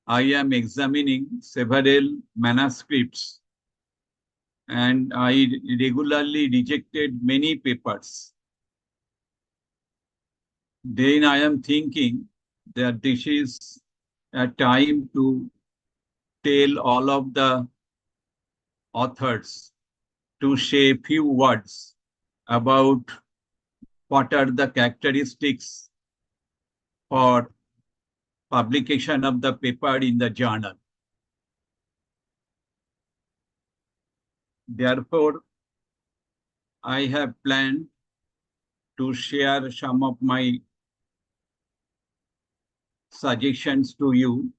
I am examining several manuscripts and I regularly rejected many papers. Then I am thinking that this is a time to tell all of the authors to say a few words about what are the characteristics for publication of the paper in the journal. Therefore, I have planned to share some of my suggestions to you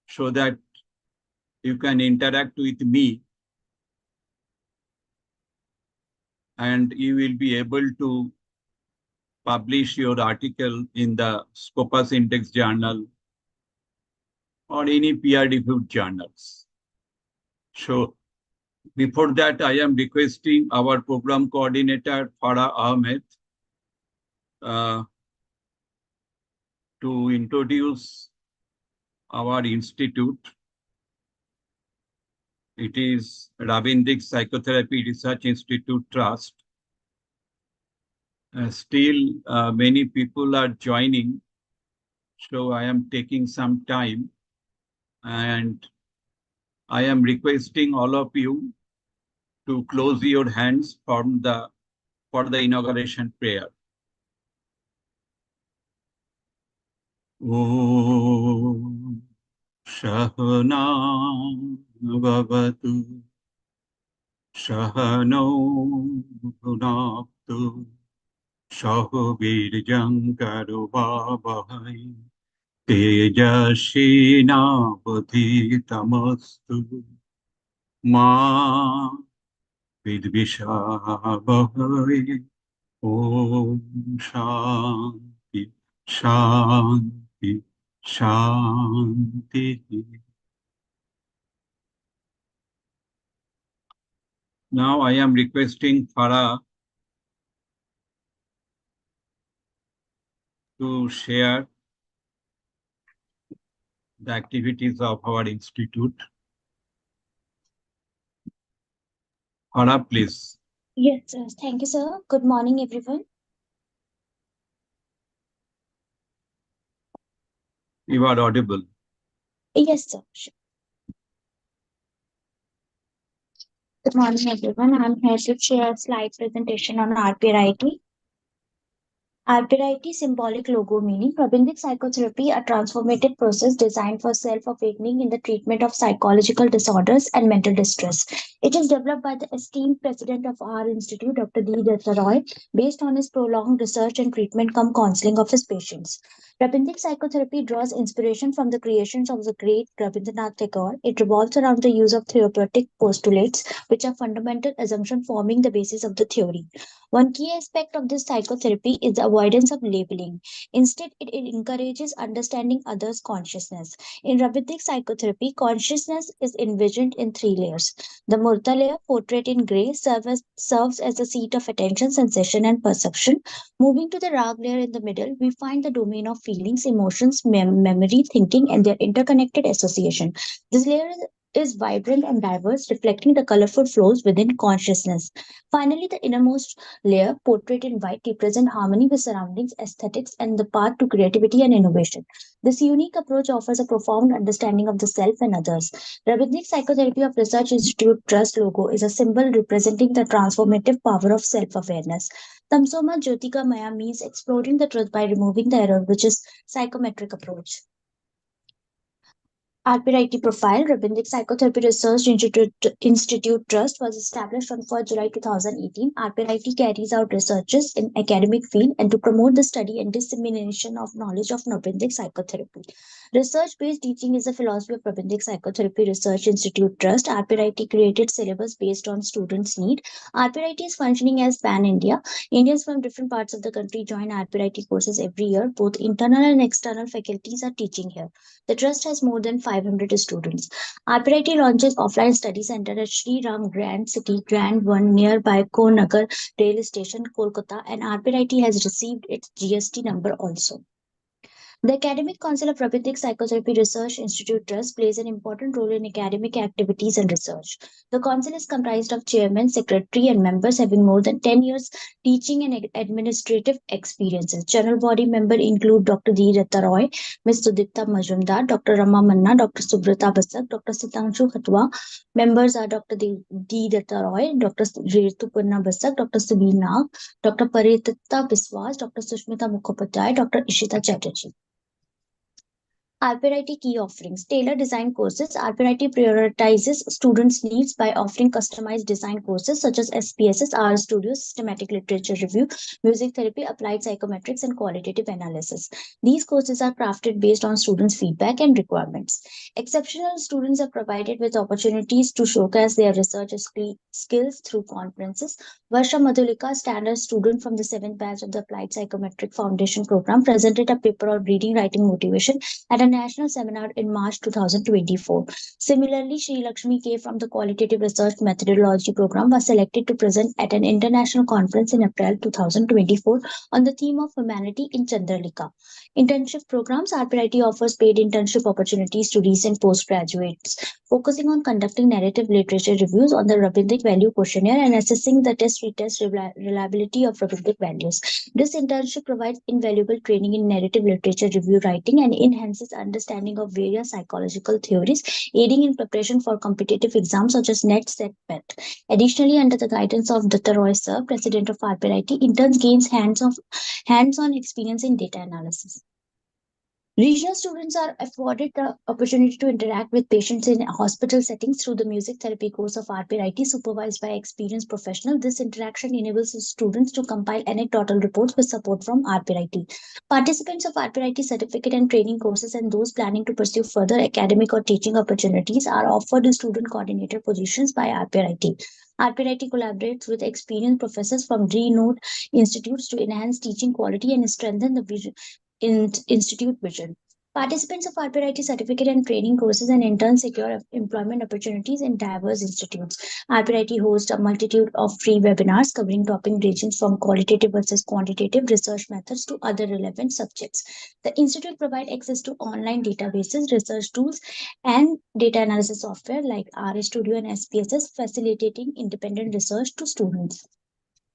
so that you can interact with me and you will be able to publish your article in the Scopus Index Journal or any peer-reviewed journals. So before that, I am requesting our program coordinator, Farah Ahmed, to introduce our institute. It is Ravindric Psychotherapy Research Institute Trust. Still, many people are joining, so I am taking some time, and I am requesting all of you to close your hands for the inauguration prayer. Om Shahana Bhavatu Shahano Bhunaktu Shahovirjam Karuvavahai Tejashina Budhitamastu Ma Vidvishavahai Om Shanti Shanti Shanti. Now I am requesting Farah to share the activities of our institute. Farah, please. Yes, sir. Thank you, sir. Good morning, everyone. You are audible. Yes, sir. Sure. Good morning, everyone. I'm here to share a slide presentation on RPRIT. RPRIT symbolic logo meaning Rabindic psychotherapy, a transformative process designed for self-awakening in the treatment of psychological disorders and mental distress. It is developed by the esteemed president of our institute, Dr. Dutta, based on his prolonged research and treatment cum counseling of his patients. Rabindic psychotherapy draws inspiration from the creations of the great Rabindranath Tagore. It revolves around the use of therapeutic postulates, which are fundamental assumptions forming the basis of the theory. One key aspect of this psychotherapy is the avoidance of labeling. Instead, it encourages understanding others' consciousness. In Rabindic psychotherapy, consciousness is envisioned in three layers. The Murta layer, portrayed in gray, serves as the seat of attention, sensation, and perception. Moving to the Rag layer in the middle, we find the domain of feelings, emotions, memory, thinking, and their interconnected association. This layer is vibrant and diverse, reflecting the colorful flows within consciousness. Finally, the innermost layer, portrait in white, represent harmony with surroundings, aesthetics, and the path to creativity and innovation. This unique approach offers a profound understanding of the self and others. Rabindic Psychotherapy of Research Institute Trust logo is a symbol representing the transformative power of self-awareness. Tamsoma Jyotika Maya means exploring the truth by removing the error, which is psychometric approach. RPRIT profile, Rabindic Psychotherapy Research Institute Trust was established on 1st July 2018. RPRIT carries out researches in academic field and to promote the study and dissemination of knowledge of Rabindic psychotherapy. Research-based teaching is the philosophy of Rabindic Psychotherapy Research Institute Trust. RPRIT created syllabus based on students' need. RPRIT is functioning as pan-India. Indians from different parts of the country join RPRIT courses every year. Both internal and external faculties are teaching here. The trust has more than 500 students. RPIT launches offline study center at Sri Ram Grand City, Grand One nearby Konagar Rail Station, Kolkata, and RPIT has received its GST number also. The Academic Council of Prakriti Psychotherapy Research Institute Trust plays an important role in academic activities and research. The council is comprised of chairman, secretary, and members having more than 10 years teaching and administrative experiences. General body members include Dr. D. Dutta Roy, Ms. Sudipta Majumdar, Dr. Rama Manna, Dr. Subrata Basak, Dr. Sitanshu Khatwa. Members are Dr. D. Dutta Roy, Dr. Ritu Basak, Dr. Subhi Nag, Dr. Paritita Biswas, Dr. Sushmita Mukhopadhyay, Dr. Ishita Chatterjee. RPIT key offerings. Tailor design courses. RPIT prioritizes students' needs by offering customized design courses such as SPSS, R Studio, Systematic Literature Review, Music Therapy, Applied Psychometrics, and Qualitative Analysis. These courses are crafted based on students' feedback and requirements. Exceptional students are provided with opportunities to showcase their research skills through conferences. Varsha Madhulika, standard student from the 7th batch of the Applied Psychometric Foundation program, presented a paper on reading writing motivation at a national seminar in March 2024. Similarly, Sri Lakshmi K from the Qualitative Research Methodology program was selected to present at an international conference in April 2024 on the theme of humanity in Chandralika. Internship programs. RPIT offers paid internship opportunities to recent postgraduates, focusing on conducting narrative literature reviews on the Rabindranath Value Questionnaire and assessing the test-retest reliability of Rabindranath values. This internship provides invaluable training in narrative literature review writing and enhances understanding of various psychological theories, aiding in preparation for competitive exams such as NET, SET, PET. Additionally, under the guidance of Dutta Roy Sir, President of RPIT, interns gains hands-on experience in data analysis. Regional students are afforded the opportunity to interact with patients in hospital settings through the music therapy course of RPIT, supervised by experienced professionals. This interaction enables the students to compile anecdotal reports with support from RPIT. Participants of RPIT certificate and training courses and those planning to pursue further academic or teaching opportunities are offered student coordinator positions by RPIT. RPIT collaborates with experienced professors from renowned institutes to enhance teaching quality and strengthen the institute vision. Participants of RPIT certificate and training courses and interns secure employment opportunities in diverse institutes. RPIT hosts a multitude of free webinars covering topic ranges from qualitative versus quantitative research methods to other relevant subjects. The institute provides access to online databases, research tools, and data analysis software like R Studio and SPSS, facilitating independent research to students.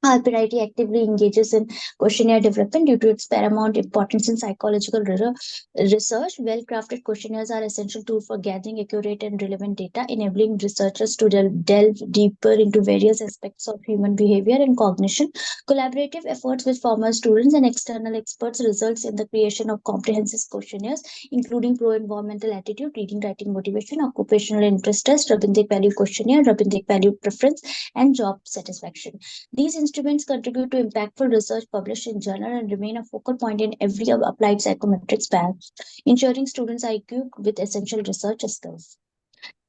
RPIT actively engages in questionnaire development due to its paramount importance in psychological research. Well crafted questionnaires are essential tool for gathering accurate and relevant data, enabling researchers to delve deeper into various aspects of human behavior and cognition. Collaborative efforts with former students and external experts results in the creation of comprehensive questionnaires, including pro-environmental attitude, reading, writing motivation, occupational interest test, Rabindranath Value Questionnaire, Rabindranath Value Preference, and job satisfaction. These instruments contribute to impactful research published in journal and remain a focal point in every applied psychometrics batch, ensuring students are equipped with essential research skills.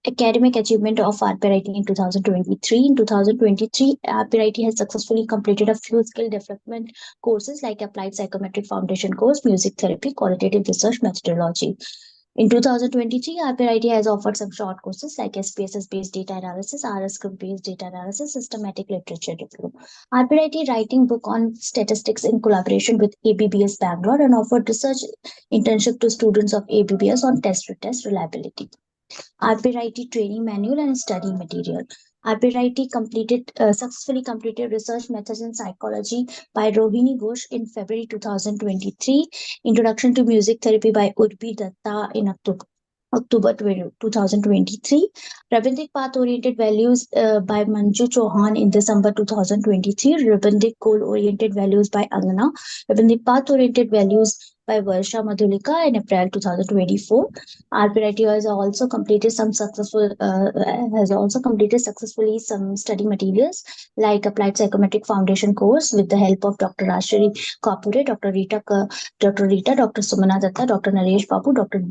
Academic achievement of RPIT in 2023. In 2023, RPIT has successfully completed a few skill development courses like Applied Psychometric Foundation course, Music Therapy, Qualitative Research Methodology. In 2023, RPIT has offered some short courses like SPSS-based data analysis, RS script-based data analysis, systematic literature review. RPIT writing book on statistics in collaboration with ABBS Bangalore and offered research internship to students of ABBS on test-retest reliability. RPIT training manual and study material. RPIT successfully completed research methods in psychology by Rohini Ghosh in February 2023. Introduction to music therapy by Urbi Datta in October 2023. Rabindranath Path Oriented Values by Manju Chauhan in December 2023. Rabindranath Goal Oriented Values by Angana. Rabindranath Path Oriented Values by Varsha Madhulika in April 2024. RPIT has also completed successfully some study materials like Applied Psychometric Foundation course with the help of Dr. Rashari Kapure, Dr. Rita, Dr. Sumana Datta, Dr. Naresh Babu, Dr.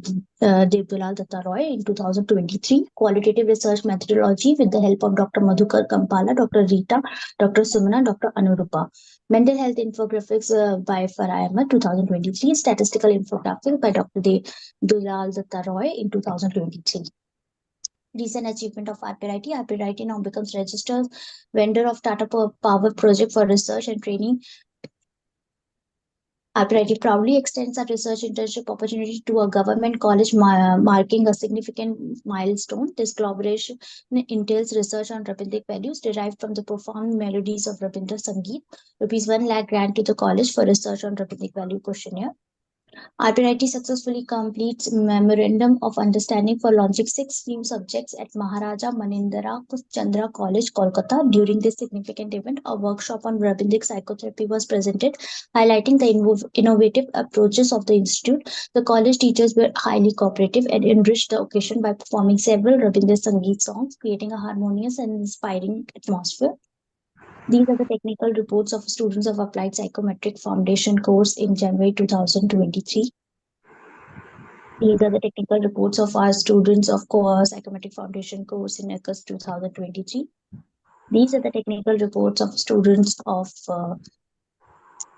Debdulal Datta Roy in 2023. Qualitative research methodology with the help of Dr. Madhukar Kampala, Dr. Rita, Dr. Sumana, Dr. Anurupa. Mental health infographics by Farah Ahmed 2023. Statistical infographic by Dr. Debdulal Datta Roy in 2023. Recent achievement of RPIT. RPIT now becomes registered vendor of Tata Power Project for research and training RPIT proudly extends our research internship opportunity to a government college, marking a significant milestone. This collaboration entails research on Rabindranath values derived from the profound melodies of Rabindra Sangeet. Rupees 1 lakh grant to the college for research on Rabindranath value questionnaire. RPIT successfully completes Memorandum of Understanding for launching 6 new subjects at Maharaja Manindra Chandra College, Kolkata. During this significant event, a workshop on Rabindranath psychotherapy was presented, highlighting the innovative approaches of the institute. The college teachers were highly cooperative and enriched the occasion by performing several Rabindranath Sangeet songs, creating a harmonious and inspiring atmosphere. These are the technical reports of students of Applied Psychometric Foundation course in January 2023. These are the technical reports of our students of Psychometric Foundation course in August 2023. These are the technical reports of students of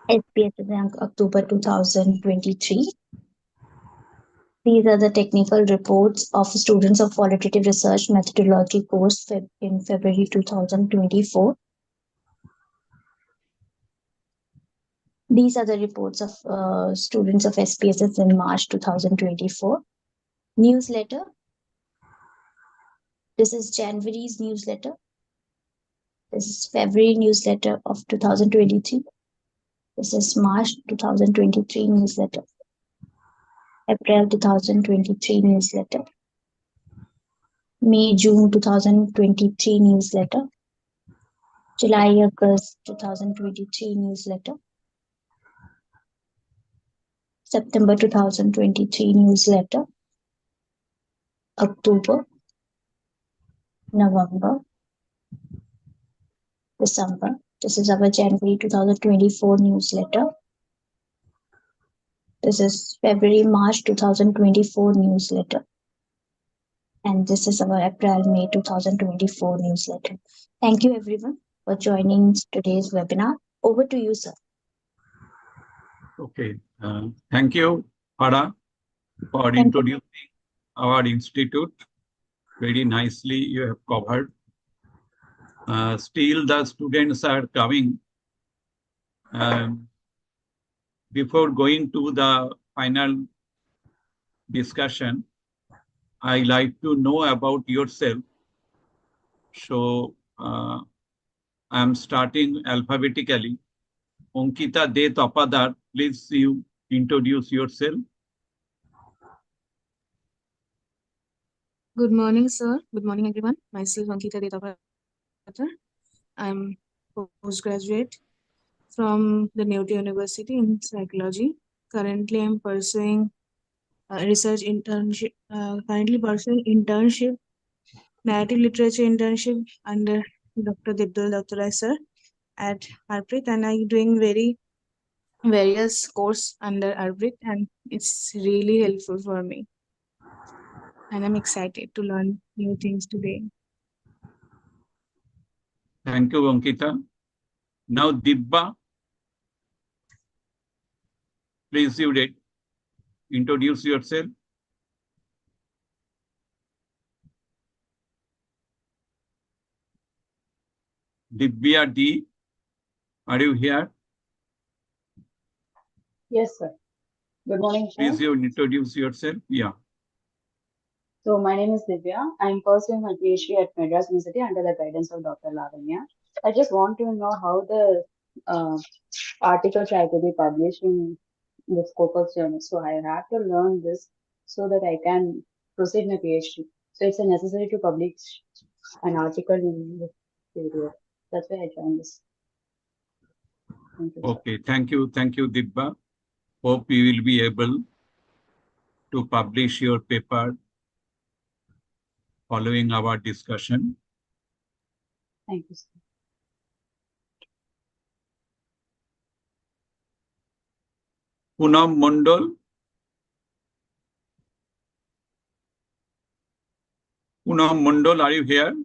SPS in October 2023. These are the technical reports of students of Qualitative Research Methodology course in February 2024. These are the reports of students of SPSS in March 2024. Newsletter. This is January's newsletter. This is February newsletter of 2023. This is March 2023 newsletter. April 2023 newsletter. May, June 2023 newsletter. July, August 2023 newsletter. September 2023 newsletter. October, November, December. This is our January 2024 newsletter. This is February, March 2024 newsletter. And this is our April, May 2024 newsletter. Thank you everyone for joining today's webinar. Over to you, sir. Okay. Thank you, Farah, for introducing our institute. Very nicely you have covered. Still the students are coming. Before going to the final discussion, I like to know about yourself. So I am starting alphabetically. Ankita De Tapadar, please you introduce yourself. Good morning, sir. Good morning, everyone. Myself, Ankita Detapatar. I'm postgraduate from the Newton University in psychology. Currently, I'm pursuing research internship. Currently pursuing internship, narrative literature internship under Dr. Debdulal sir at Harpreet, and I'm doing various course under Harpreet, and it's really helpful for me. And I'm excited to learn new things today. Thank you, Ankita. Now, Dibba, please you introduce yourself. Dibya D, are you here? Yes, sir. Good morning, sir. Please you introduce yourself. Yeah. So my name is Divya. I'm pursuing my PhD at Madras University under the guidance of Dr. Lavanya. I just want to know how the articles are to be published in the scope of journal. So I have to learn this so that I can proceed my PhD. So it's necessary to publish an article in this period. That's why I joined this. Thank you, Okay, thank you, Dibba. Hope you will be able to publish your paper following our discussion. Thank you, sir. Poonam Mondal. Poonam Mondal, are you here?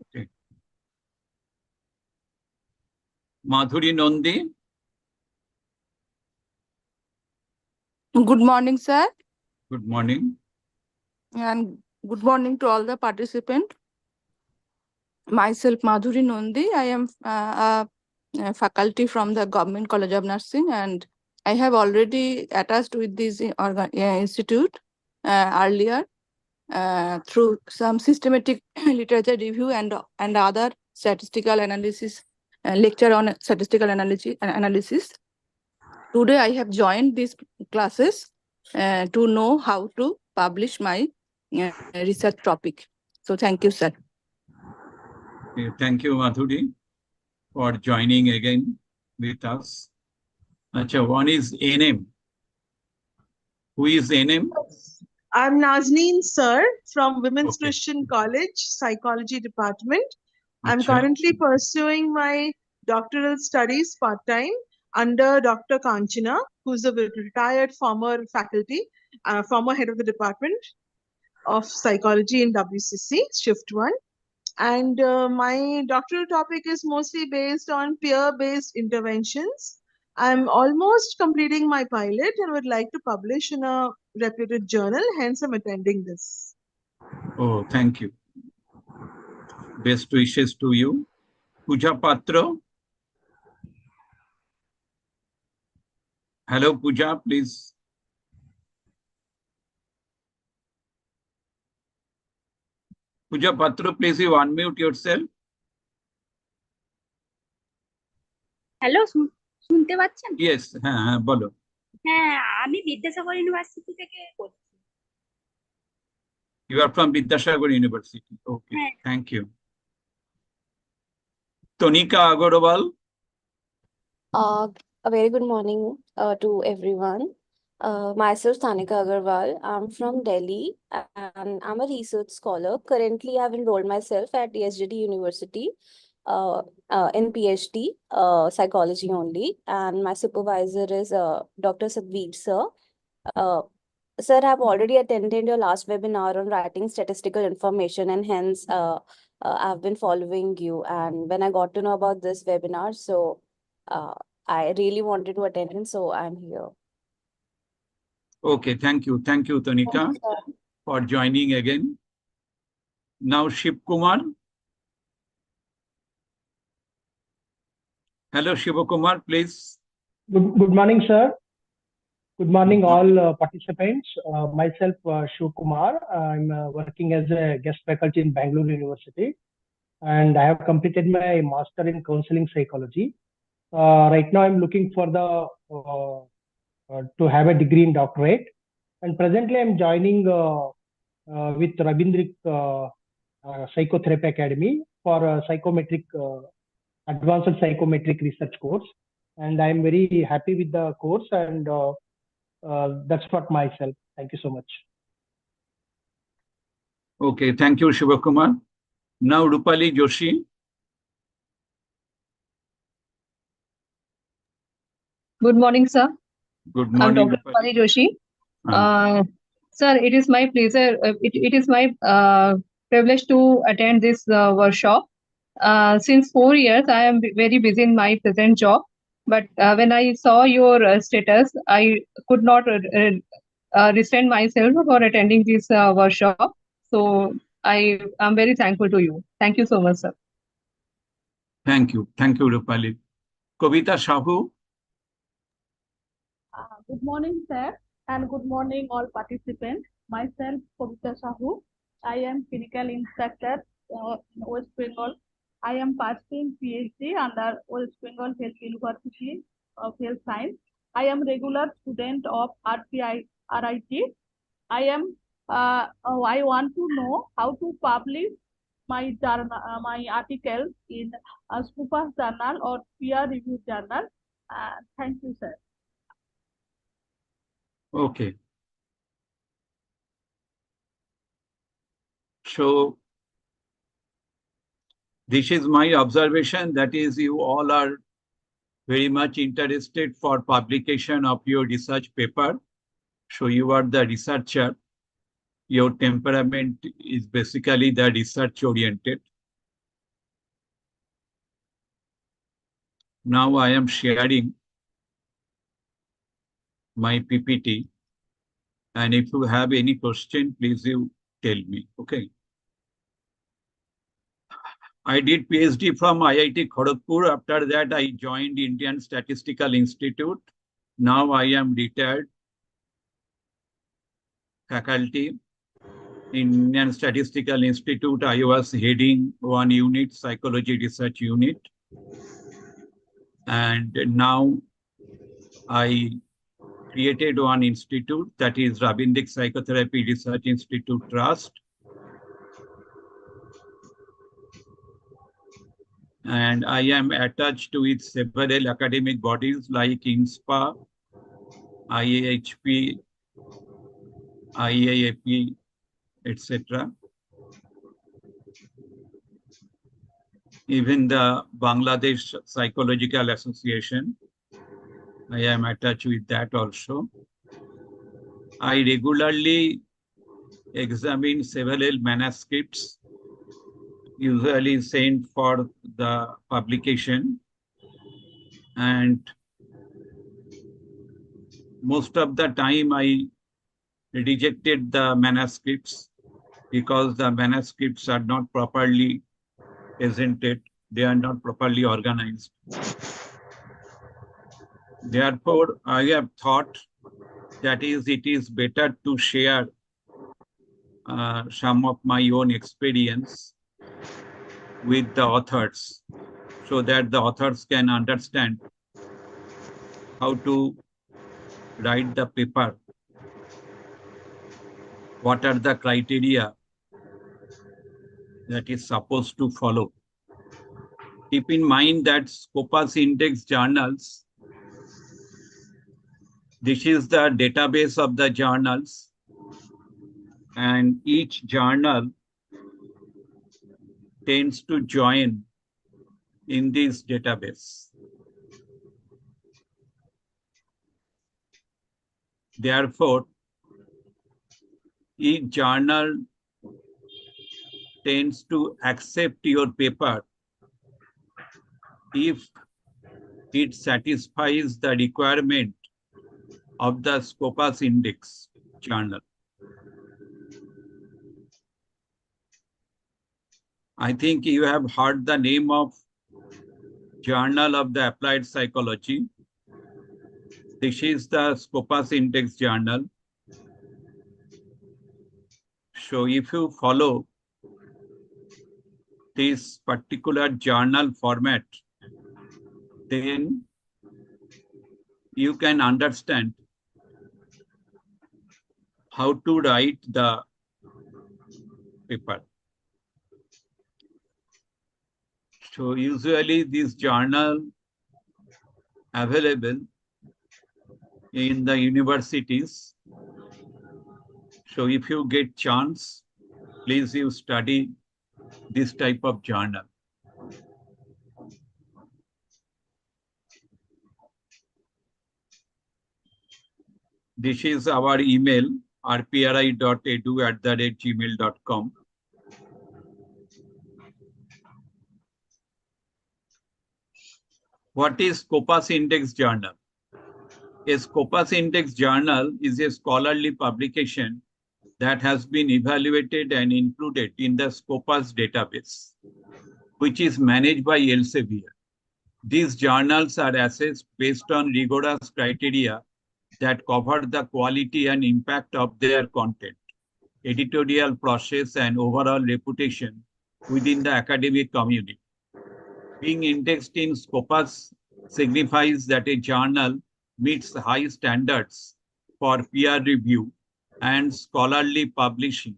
Okay. Madhuri Nandi. Good morning, sir, Good morning. and good morning to all the participants. Myself, Madhuri Nondi. I am a faculty from the Government College of Nursing, and I have already attached with this institute earlier through some systematic literature review and other statistical analysis, lecture on statistical analysis. Today I have joined these classes to know how to publish my research topic. So thank you, sir. Okay, thank you, Madhuri, for joining again with us. Acha, one is NM. Who is NM? I'm Nazneen Sir from Women's Okay. Christian College, Psychology Department. I'm Acha. currently pursuing my doctoral studies part-time under Dr. Kanchana, who's a retired former faculty, former head of the Department of Psychology in WCC, Shift 1. And my doctoral topic is mostly based on peer-based interventions. I'm almost completing my pilot and would like to publish in a reputed journal, hence I'm attending this. Oh, thank you. Best wishes to you. Pooja Patra. Hello, Pooja, please. Pooja Patra, please you unmute yourself. Hello শুনতে পাচ্ছেন? Yes, হ্যাঁ বলো। হ্যাঁ, আমি Vidyasagar university থেকে বলছি। You are from Vidyasagar University. Okay, হ্যাঁ। thank you. Tonika Agarwal. A very good morning to everyone. Myself, Tanika Agarwal. I'm from Delhi and I'm a research scholar. Currently, I've enrolled myself at ESGD University in PhD, psychology only. And my supervisor is Dr. Sadhvir sir. Sir, I've already attended your last webinar on writing statistical information, and hence I've been following you. And when I got to know about this webinar, so I really wanted to attend, and so I'm here. Okay, thank you. Thank you, Tonika, Thank you, sir. for joining again. Now, Shiv Kumar. Hello, Shiv Kumar, please. Good morning, sir. Good morning, all participants. Myself, Shiv Kumar. I'm working as a guest faculty in Bangalore University, and I have completed my master in counseling psychology. Right now, I'm looking for the to have a degree in doctorate, and presently, I'm joining with Rabindrik Psychotherapy Academy for a psychometric advanced psychometric research course, and I'm very happy with the course, and that's what myself. Thank you so much. Okay, thank you, Shiv Kumar. Now, Rupali Joshi. Good morning, sir. Good I'm morning, Dr. Rupali. Rupali Joshi. Sir, it is my pleasure. It is my privilege to attend this workshop. Since 4 years, I am very busy in my present job. But when I saw your status, I could not restrain myself for attending this workshop. So I am very thankful to you. Thank you so much, sir. Thank you. Thank you, Rupali. Kavita Shahu. Good morning, sir, and good morning, all participants. Myself, Kavita Sahu. I am clinical instructor in West Bengal. I am pursuing PhD under West Bengal Health University of Health Science. I am regular student of RPI RIT. I want to know how to publish my journal, my articles in a super journal or peer-reviewed journal. Thank you, sir. Okay. So, this is my observation, that is, you all are very much interested for publication of your research paper. So, you are the researcher. Your temperament is basically the research oriented. Now I am sharing my PPT. And if you have any question, please you tell me. Okay. I did PhD from IIT Kharagpur. After that, I joined Indian Statistical Institute. Now I am retired faculty in Indian Statistical Institute. I was heading one unit, Psychology Research Unit. And now I created one institute, that is Rabindic Psychotherapy Research Institute Trust. And I am attached with several academic bodies like INSPA, IAHP, IAAP, etc. Even the Bangladesh Psychological Association, I am attached with that also. I regularly examine several manuscripts, usually sent for the publication, and most of the time I rejected the manuscripts because the manuscripts are not properly presented, they are not properly organized. Therefore, I have thought that it is better to share some of my own experience with the authors so that the authors can understand how to write the paper, what are the criteria that is supposed to follow. Keep in mind that Scopus Index journals, this is the database of the journals, and each journal tends to join in this database. Therefore, each journal tends to accept your paper if it satisfies the requirement of the Scopus Index journal. I think you have heard the name of Journal of the Applied Psychology. This is the Scopus Index journal. So if you follow this particular journal format, then you can understand how to write the paper. So usually this journal available in the universities. So if you get chance, please you study this type of journal. This is our email, rpri.edu@gmail.com. What is Scopus Index Journal? A Scopus Index Journal is a scholarly publication that has been evaluated and included in the Scopus database, which is managed by Elsevier. These journals are assessed based on rigorous criteria that cover the quality and impact of their content, editorial process, and overall reputation within the academic community. Being indexed in Scopus signifies that a journal meets high standards for peer review and scholarly publishing,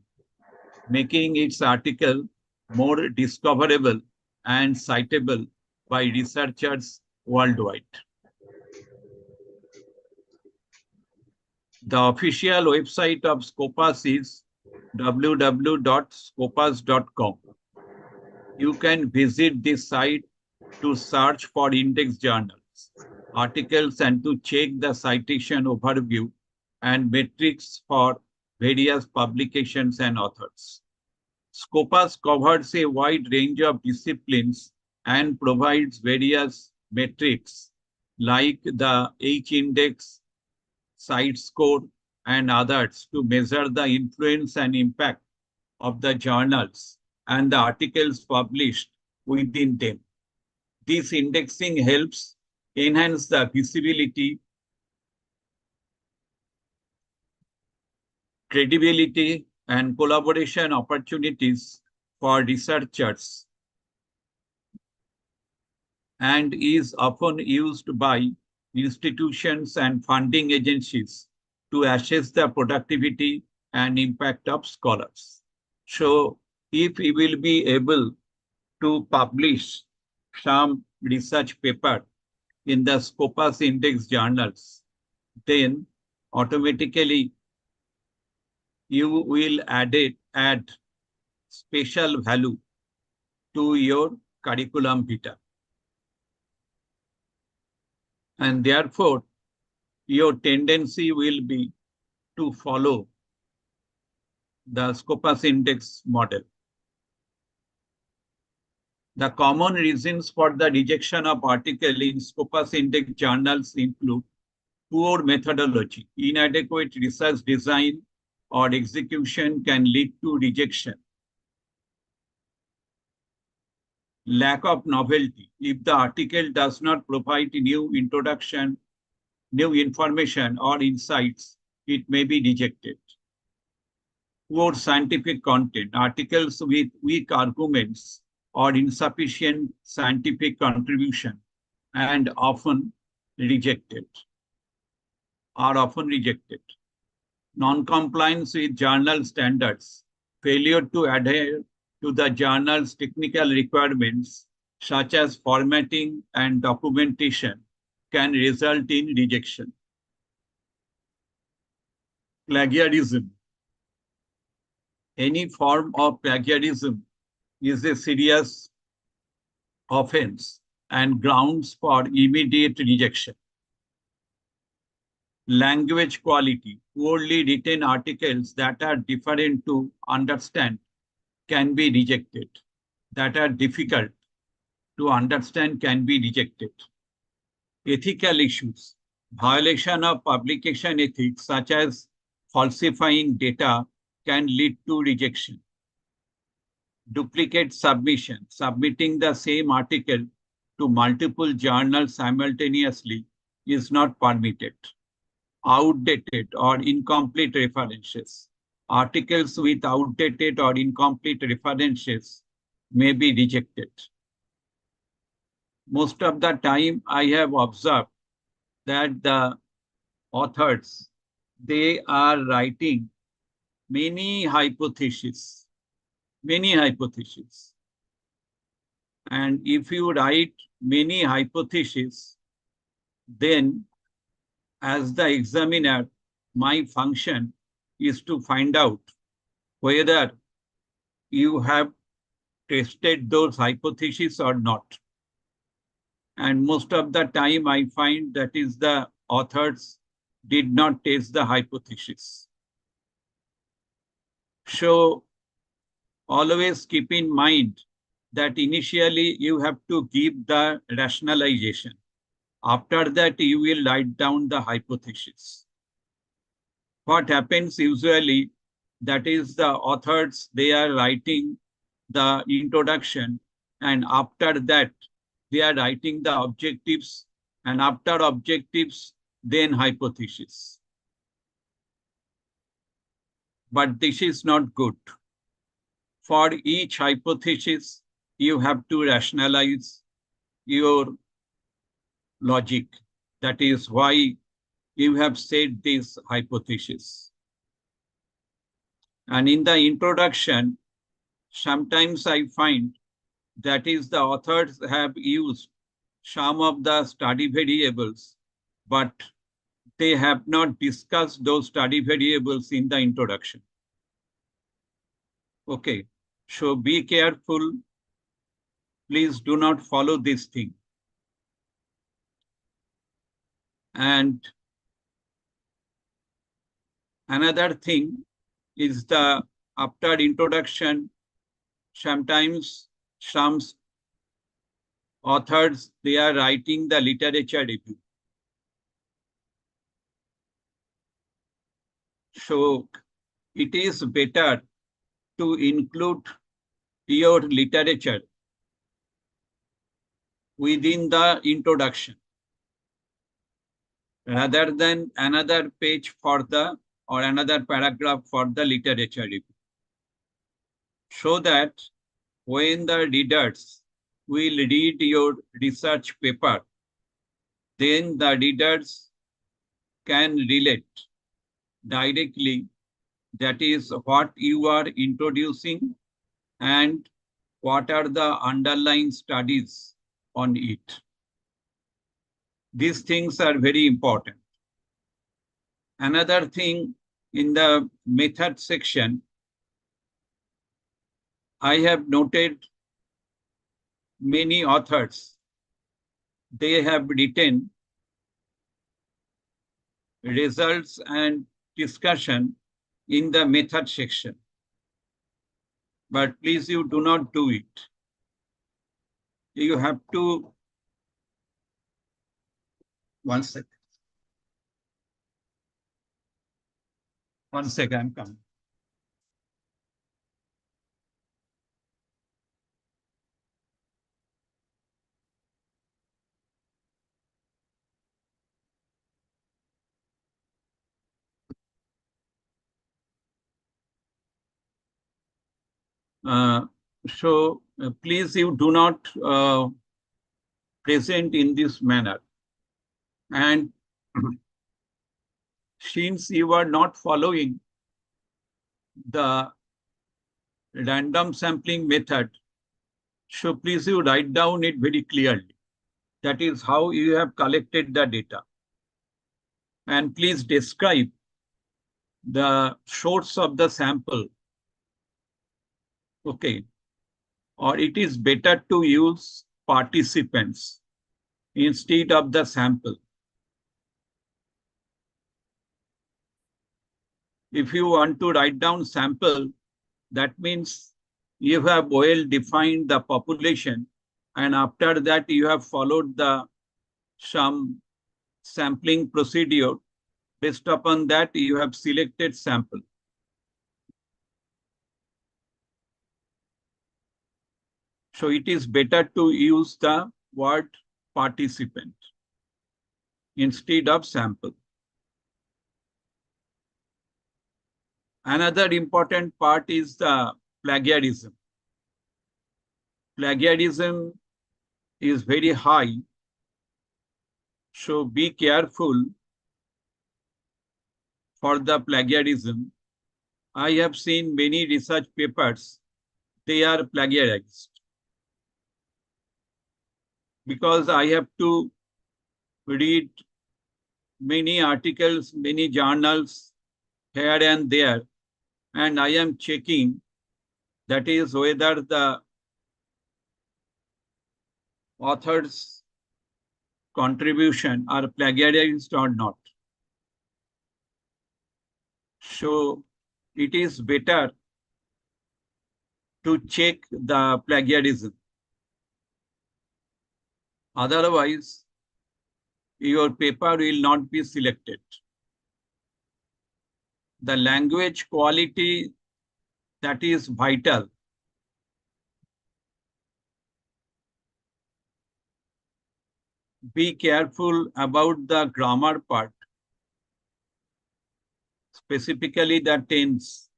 making its article more discoverable and citable by researchers worldwide. The official website of Scopus is www.scopus.com. You can visit this site to search for index journals, articles, and to check the citation overview and metrics for various publications and authors. Scopus covers a wide range of disciplines and provides various metrics like the H-index, site score, and others to measure the influence and impact of the journals and the articles published within them. This indexing helps enhance the visibility, credibility, and collaboration opportunities for researchers, and is often used by institutions and funding agencies to assess the productivity and impact of scholars. So if we will be able to publish some research paper in the Scopus Index journals, then automatically you will add special value to your curriculum vitae. And therefore, your tendency will be to follow the Scopus Index model. The common reasons for the rejection of article in Scopus Index journals include poor methodology, inadequate research design or execution can lead to rejection. Lack of novelty. If the article does not provide new introduction, new information or insights, it may be rejected. Poor scientific content. Articles with weak arguments or insufficient scientific contribution and often rejected. Non-compliance with journal standards, failure to adhere to the journal's technical requirements, such as formatting and documentation, can result in rejection. Plagiarism. Any form of plagiarism is a serious offense and grounds for immediate rejection. Language quality. Poorly written articles that are difficult to understand can be rejected. That are difficult to understand can be rejected. Ethical issues. Violation of publication ethics, such as falsifying data, can lead to rejection. Duplicate submission. Submitting the same article to multiple journals simultaneously is not permitted. Outdated or incomplete references. Articles with outdated or incomplete references may be rejected. Most of the time, I have observed that the authors, they are writing many hypotheses. And if you write many hypotheses, then as the examiner, my function is to find out whether you have tested those hypotheses or not. And most of the time I find that is the authors did not test the hypothesis. So always keep in mind that initially you have to give the rationalization. After that, you will write down the hypothesis. What happens usually, that is the authors, they are writing the introduction, and after that, they are writing the objectives, and after objectives, then hypothesis. But this is not good. For each hypothesis, you have to rationalize your logic. That is why you have said this hypothesis. And in the introduction, sometimes I find that is the authors have used some of the study variables, but they have not discussed those study variables in the introduction. Okay, so be careful. Please do not follow this thing. And another thing is the after introduction, sometimes some authors, they are writing the literature review. So it is better to include your literature within the introduction rather than another page for the or another paragraph for the literature review. So that when the readers will read your research paper, then the readers can relate directly, that is what you are introducing and what are the underlying studies on it. These things are very important. Another thing, in the method section, I have noted many authors, they have written results and discussion in the method section. But please, you do not do it. You have to, one second. One second, I'm coming. So please, you do not present in this manner. And since you are not following the random sampling method, so please you write down it very clearly. That is how you have collected the data. And please describe the source of the sample. Okay. Or it is better to use participants instead of the sample. If you want to write down sample, that means you have well defined the population, and after that you have followed some sampling procedure. Based upon that, you have selected sample. So it is better to use the word participant instead of sample. Another important part is the plagiarism. Plagiarism is very high, so be careful for the plagiarism. I have seen many research papers, they are plagiarized. Because I have to read many articles, many journals here and there, and I am checking, that is whether the author's contribution are plagiarized or not. So it is better to check the plagiarism. Otherwise, your paper will not be selected. The language quality, that is vital. Be careful about the grammar part, specifically the tense.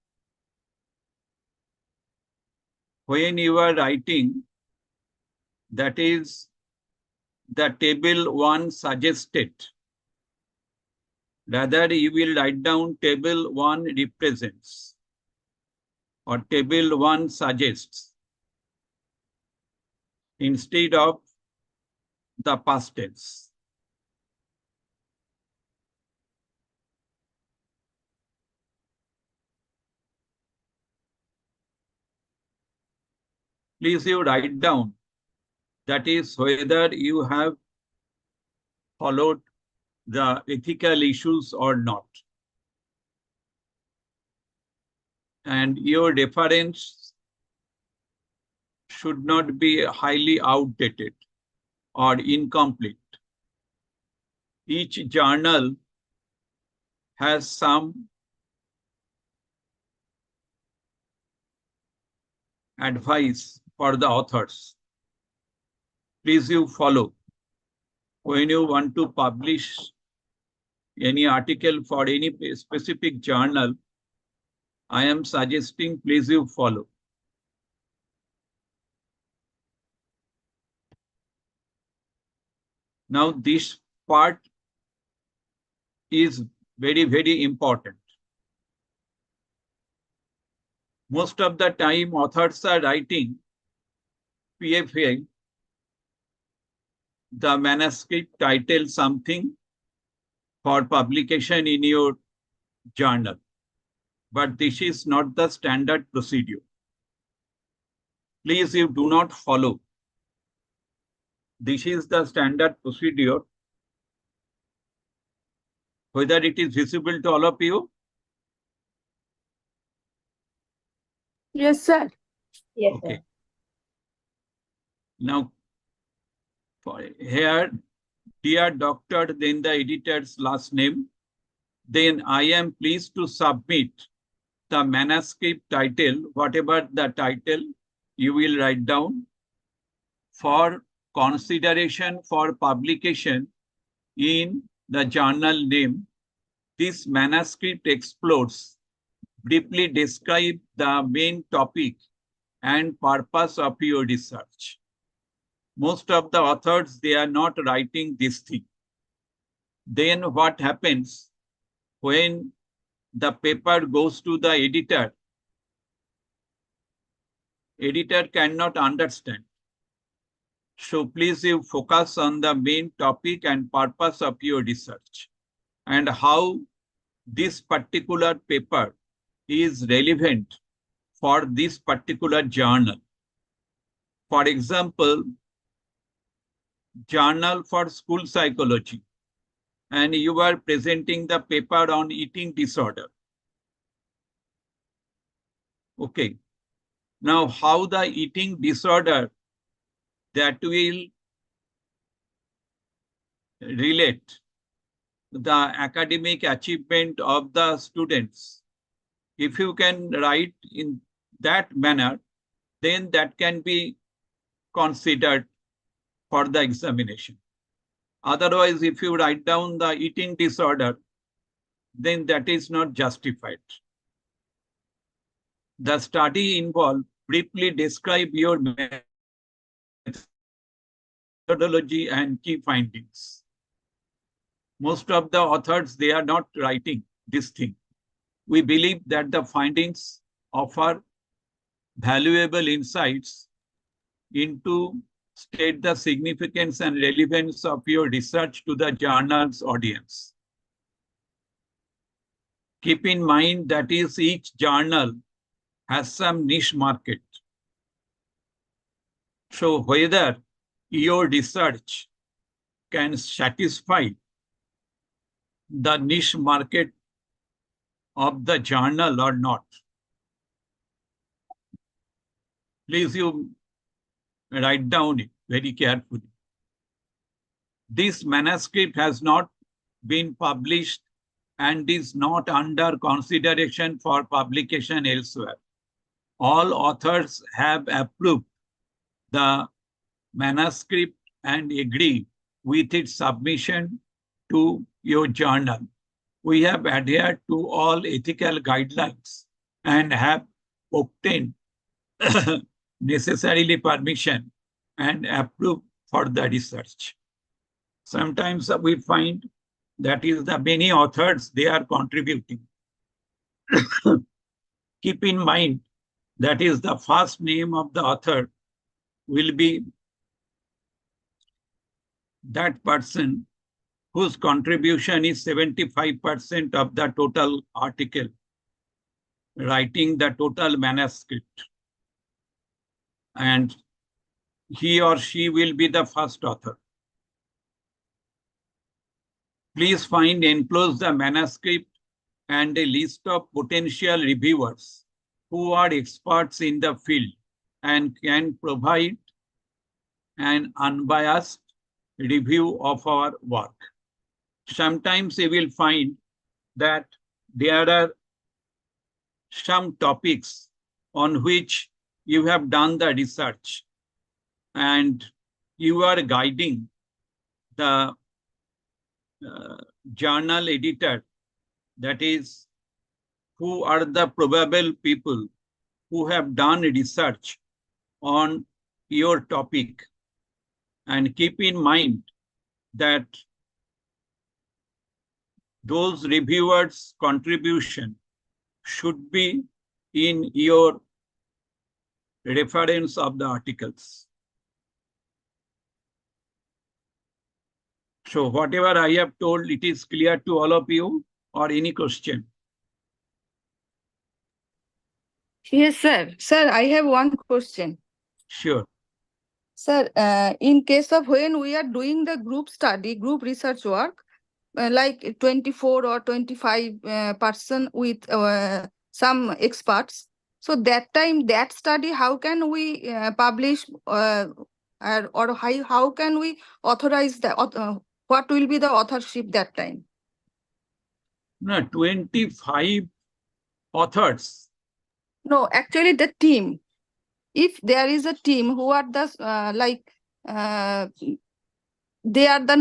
When you are writing, that is the table 1 suggested. Rather, you will write down table 1 represents or table 1 suggests instead of the past tense. Please you write down, that is whether you have followed the ethical issues or not. And your reference should not be highly outdated or incomplete. Each journal has some advice for the authors. please you follow. When you want to publish any article for any specific journal, I am suggesting please you follow. Now this part is very, very important. Most of the time authors are writing PFA, the manuscript title something for publication in your journal. But this is not the standard procedure. Please, you do not follow. This is the standard procedure. Whether it is visible to all of you? Yes, sir. Yes, Okay. sir. Now, for here, dear doctor, then the editor's last name. Then I am pleased to submit the manuscript title, whatever the title you will write down, for consideration for publication in the journal name. This manuscript explores, briefly describe the main topic and purpose of your research. Most of the authors, they are not writing this thing. Then what happens when the paper goes to the editor? Editor cannot understand. So please you focus on the main topic and purpose of your research and how this particular paper is relevant for this particular journal. For example, Journal for School Psychology, and you are presenting the paper on eating disorder. Okay. Now, how the eating disorder that will relate the academic achievement of the students. If you can write in that manner, then that can be considered for the examination. Otherwise, if you write down the eating disorder, then that is not justified. The study involved briefly describe your methodology and key findings. Most of the authors, they are not writing this thing. We believe that the findings offer valuable insights into state the significance and relevance of your research to the journal's audience. Keep in mind that is each journal has some niche market. So whether your research can satisfy the niche market of the journal or not. Please you write down it very carefully. This manuscript has not been published and is not under consideration for publication elsewhere. All authors have approved the manuscript and agree with its submission to your journal. We have adhered to all ethical guidelines and have obtained necessarily permission and approved for the research. Sometimes we find that is the many authors, they are contributing. Keep in mind that is the first name of the author will be that person whose contribution is 75% of the total article, writing the total manuscript. And he or she will be the first author. Please find enclosed the manuscript and a list of potential reviewers who are experts in the field and can provide an unbiased review of our work. Sometimes you will find that there are some topics on which you have done the research and you are guiding the journal editor, that is, who are the probable people who have done research on your topic. And keep in mind that those reviewers' contribution should be in your reference of the articles. So whatever I have told, it is clear to all of you, or any question? Yes, sir. Sir, I have one question. Sure. Sir, in case of when we are doing the group study, group research work, like 24 or 25 person with some experts. So that time, that study, how can we publish or how can we authorize the what will be the authorship that time? No, 25 authors. No, actually the team. If there is a team who are the they are the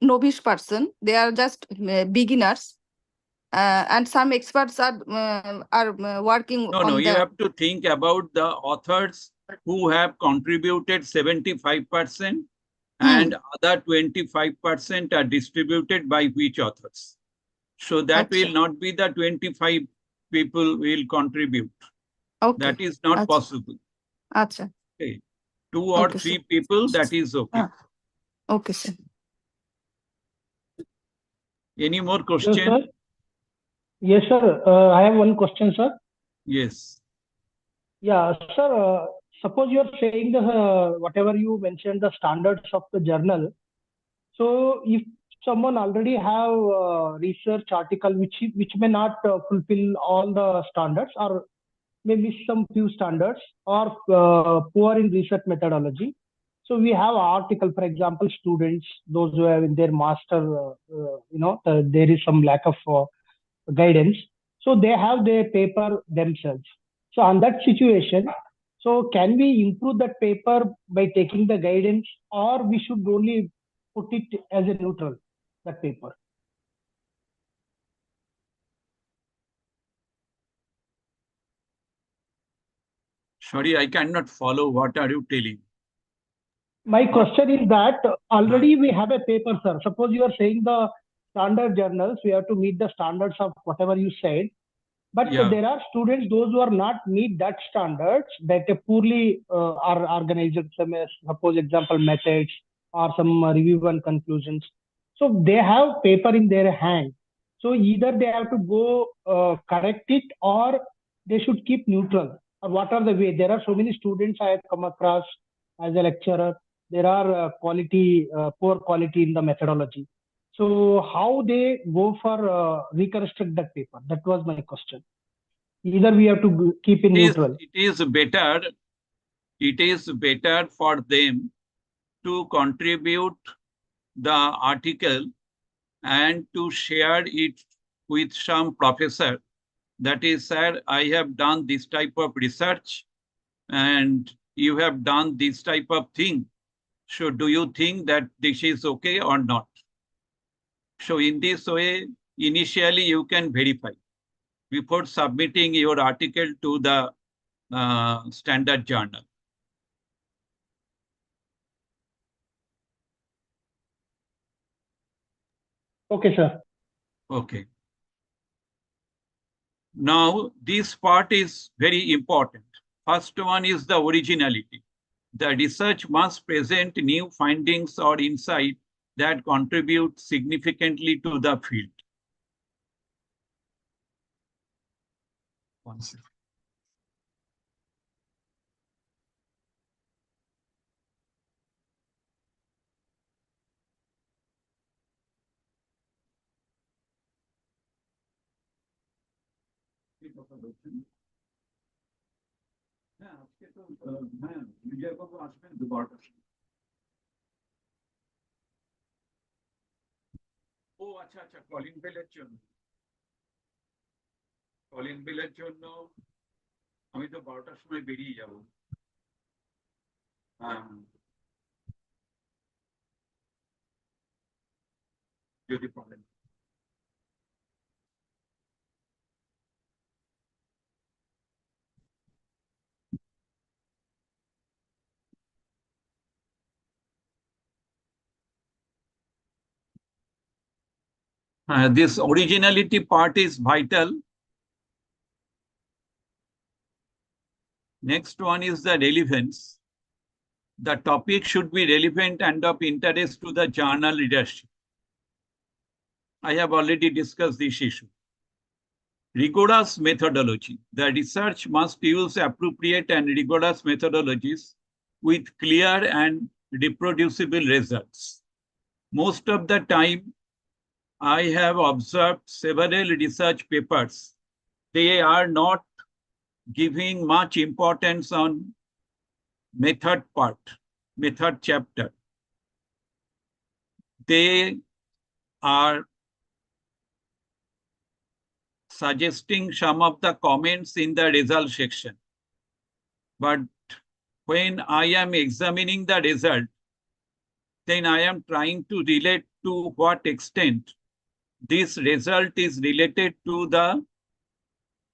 novice person, they are just beginners, and some experts are working No, on you the. have to think about the authors who have contributed 75% and other 25% are distributed by which authors. So that will not be the 25 people will contribute. Okay. That is not possible. Acha. Okay. 2 or 3 people, that is okay. Okay, sir. Any more Yes, question? sir. Yes, sir. I have one question, sir. Yes. Yeah, sir. Suppose you are saying the whatever you mentioned, the standards of the journal. So if someone already have research article which may not fulfill all the standards or may miss some few standards or poor in research methodology. So we have article, for example, students, those who have in their master, there is some lack of guidance. So they have their paper themselves. So on that situation, so can we improve that paper by taking the guidance, or we should only put it as a neutral, that paper? Sorry, I cannot follow. What are you telling? My question is that already we have a paper, sir. Suppose you are saying the standard journals, we have to meet the standards of whatever you said. But there are students, those who are not meet that standards, that poorly are organized, some, suppose example, methods or some review and conclusions. So they have paper in their hand. So either they have to go correct it, or they should keep neutral. Or what are the way? There are so many students I have come across as a lecturer. There are poor quality in the methodology. So how they go for reconstruct that paper? That was my question. Either we have to keep in neutral. It is better for them to contribute the article and to share it with some professor. That is, sir, I have done this type of research and you have done this type of thing. So do you think that this is okay or not? So in this way, initially you can verify before submitting your article to the standard journal. Okay, sir. Okay. Now, this part is very important. First one is the originality. The research must present new findings or insight that contribute significantly to the field. One second. হ্যাঁ আজকে তো হ্যাঁ বিজয়বাবু আসবেন 12টার সময়। ও আচ্ছা আচ্ছা, calling বেলের জন্য আমি তো 12টার সময় বেরিয়ে যাব। হ্যাঁ This originality part is vital. Next one is the relevance. The topic should be relevant and of interest to the journal readership. I have already discussed this issue. Rigorous methodology. The research must use appropriate and rigorous methodologies with clear and reproducible results. Most of the time, I have observed several research papers. They are not giving much importance on method part, method chapter. They are suggesting some of the comments in the result section. But when I am examining the result, then I am trying to relate to what extent this result is related to the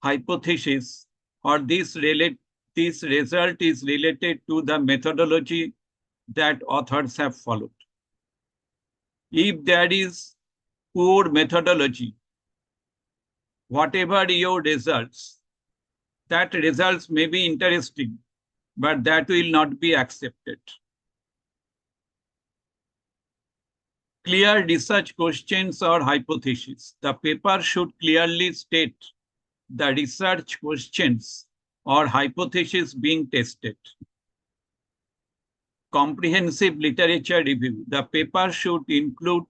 hypothesis, or this result is related to the methodology that authors have followed. If there is poor methodology, whatever your results, that results may be interesting, but that will not be accepted. Clear research questions or hypotheses. The paper should clearly state the research questions or hypothesis being tested. Comprehensive literature review. The paper should include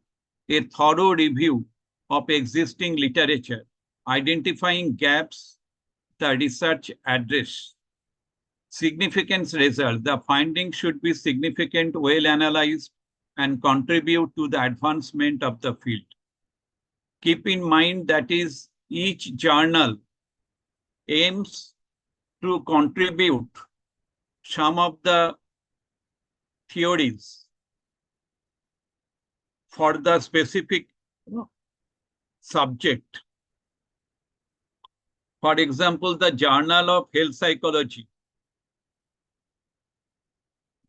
a thorough review of existing literature, identifying gaps the research address. Significance result. The findings should be significant, well analyzed, and contribute to the advancement of the field. Keep in mind that is each journal aims to contribute some of the theories for the specific subject. For example, the Journal of Health Psychology,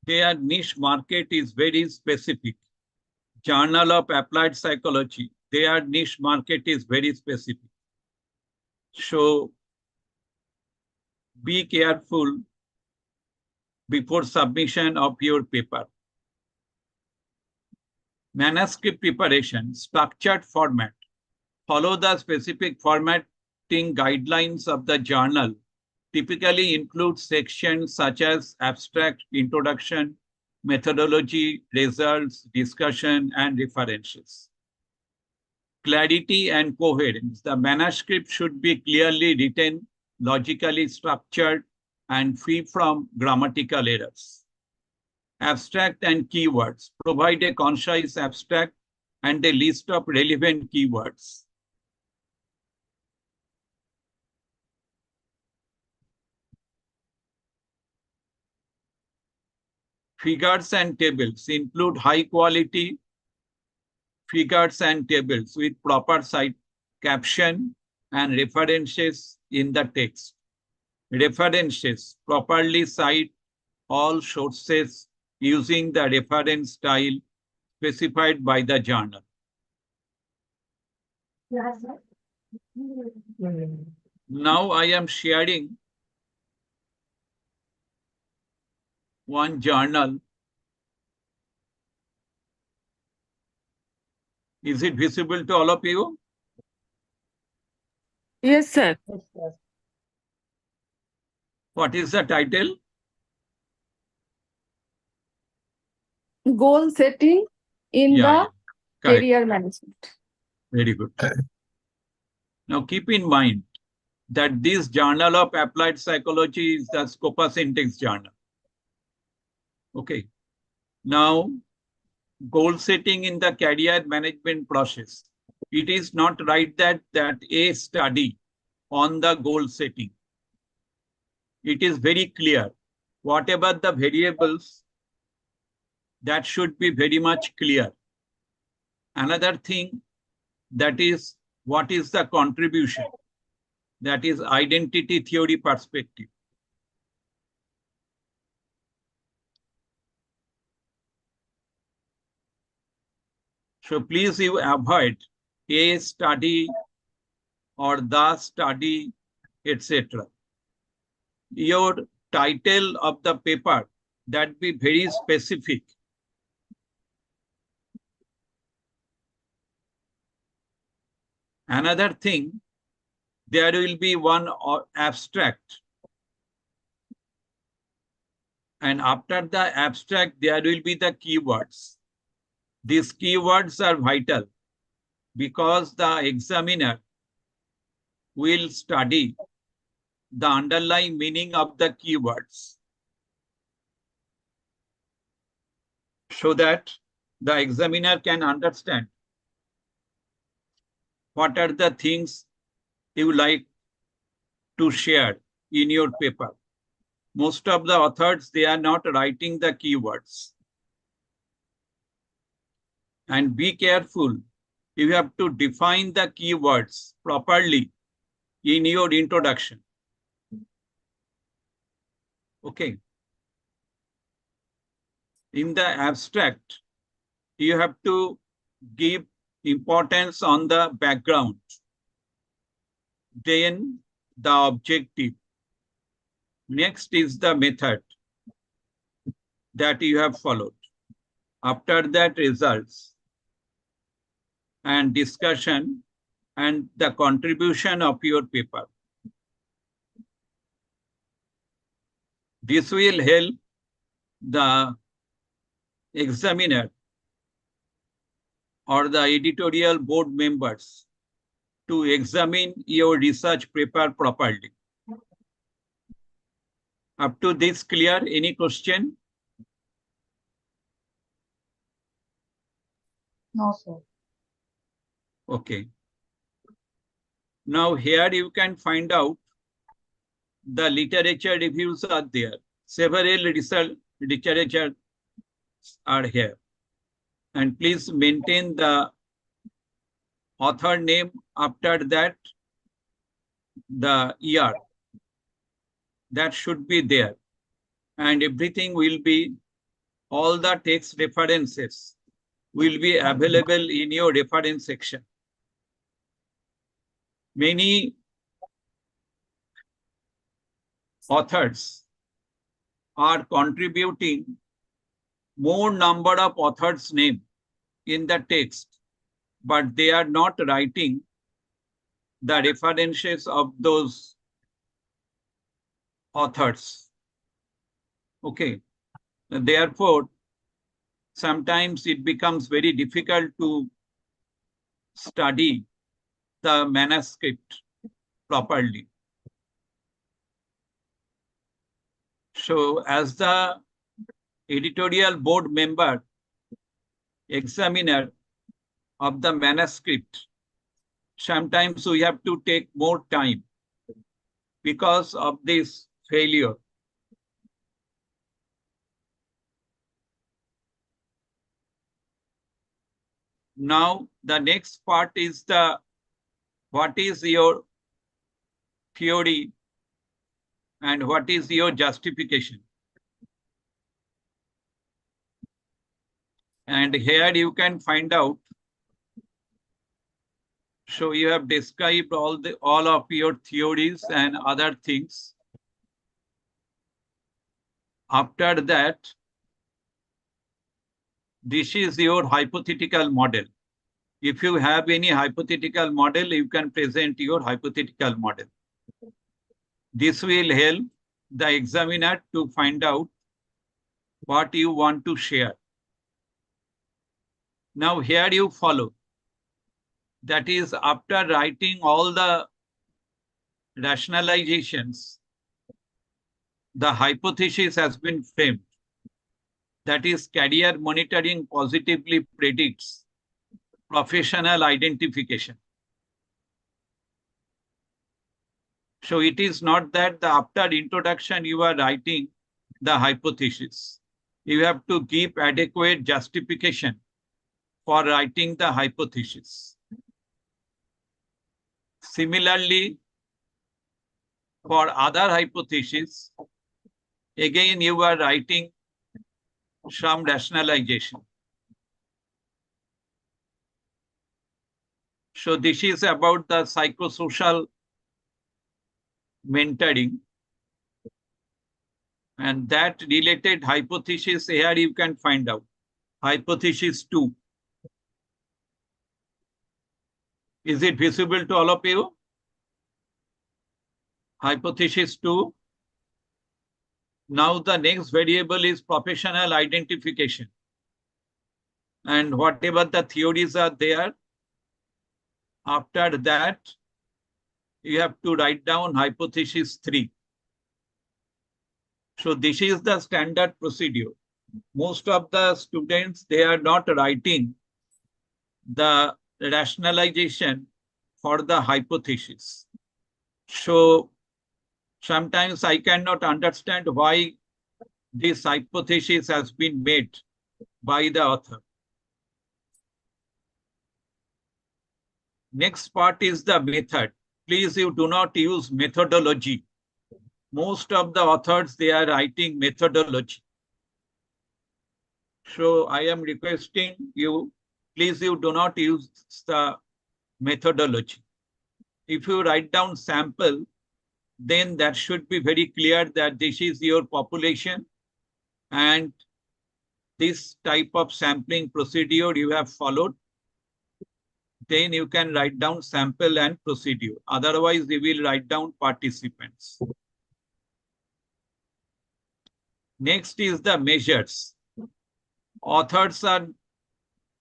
their niche market is very specific. Journal of Applied Psychology, their niche market is very specific. So be careful before submission of your paper. Manuscript preparation, structured format. Follow the specific formatting guidelines of the journal. Typically include sections such as abstract, introduction, methodology, results, discussion, and references. Clarity and coherence. The manuscript should be clearly written, logically structured, and free from grammatical errors. Abstract and keywords. Provide a concise abstract and a list of relevant keywords. Figures and tables. Include high quality figures and tables with proper site caption and references in the text. References. Properly cite all sources using the reference style specified by the journal. Now I am sharing one journal. Is it visible to all of you? Yes, sir. Yes, sir. What is the title? Goal setting in the Correct. career management. Very good. Now keep in mind that this Journal of Applied Psychology is the Scopus Index journal. Okay. Now, goal setting in the career management process. It is not right that a study on the goal setting. It is very clear. Whatever the variables, that should be very much clear. Another thing, That is, what is the contribution? That is identity theory perspective. So please you avoid a study or the study, etc. Your title of the paper, that be very specific. Another thing, there will be one abstract. And after the abstract, there will be the keywords. These keywords are vital because the examiner will study the underlying meaning of the keywords so that the examiner can understand what are the things you like to share in your paper. Most of the authors, they are not writing the keywords. And be careful, you have to define the keywords properly in your introduction. Okay. In the abstract, you have to give importance on the background, then the objective. Next is the method that you have followed. After that, results and discussion and the contribution of your paper. This will help the examiner or the editorial board members to examine your research paper properly. Up to this clear, any question? No, sir. Okay. Now here you can find out the literature reviews are there. Several research literature are here. And please maintain the author name, after that the year. That should be there. And everything will be, all the text references will be available in your reference section. Many authors are contributing more number of authors' name in the text, but they are not writing the references of those authors. Okay. Therefore, sometimes it becomes very difficult to study the manuscript properly. So as the editorial board member, examiner of the manuscript, sometimes we have to take more time because of this failure. Now, the next part is the, what is your theory and what is your justification? And here you can find out. So you have described all of your theories and other things. After that, this is your hypothetical model. If you have any hypothetical model, you can present your hypothetical model. This will help the examiner to find out what you want to share. Now here you follow. That is, after writing all the rationalizations, the hypothesis has been framed. That is, career monitoring positively predicts professional identification. So it is not that after introduction you are writing the hypothesis. You have to give adequate justification for writing the hypothesis. Similarly, for other hypotheses, again you are writing some rationalization. So this is about the psychosocial mentoring, and that related hypothesis here you can find out. Hypothesis 2. Is it visible to all of you? Hypothesis 2. Now the next variable is professional identification. And whatever the theories are there, after that, you have to write down hypothesis 3. So this is the standard procedure. Most of the students, they are not writing the rationalization for the hypothesis. So sometimes I cannot understand why this hypothesis has been made by the author. Next part is the method. Please, you do not use methodology. Most of the authors, they are writing methodology. So I am requesting you, please, you do not use the methodology. If you write down sample, then that should be very clear that this is your population and this type of sampling procedure you have followed. Then you can write down sample and procedure. Otherwise, you will write down participants. Next is the measures. Authors are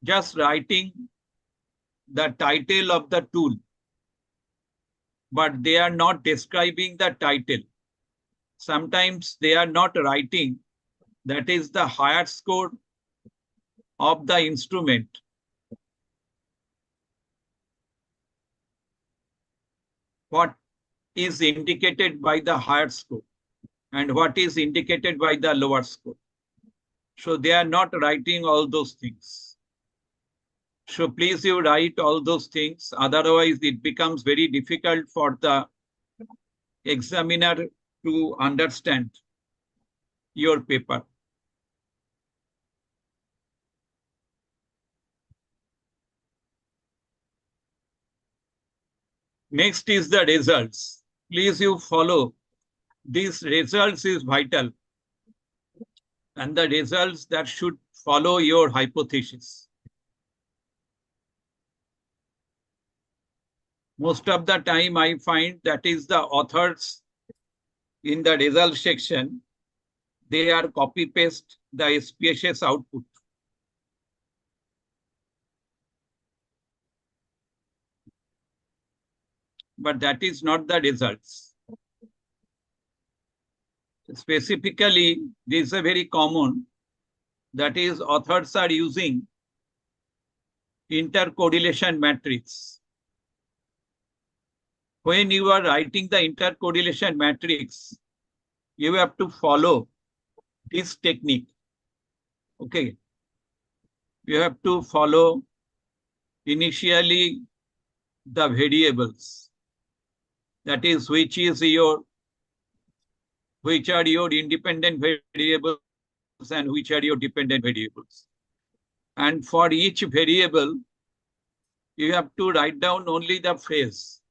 just writing the title of the tool, but they are not describing the title. Sometimes they are not writing that is the higher score of the instrument. What is indicated by the higher score and what is indicated by the lower score. So they are not writing all those things. So please you write all those things. Otherwise it becomes very difficult for the examiner to understand your paper. Next is the results. Please you follow. These results is vital. And the results that should follow your hypothesis. Most of the time I find that is the authors in the result section, they are copy paste the SPSS output. But that is not the results. Specifically, this is a very common, that is authors are using intercorrelation matrix. When you are writing the intercorrelation matrix, you have to follow this technique. Okay. You have to follow initially the variables. That is, which are your independent variables and which are your dependent variables. And for each variable, you have to write down only the phrase.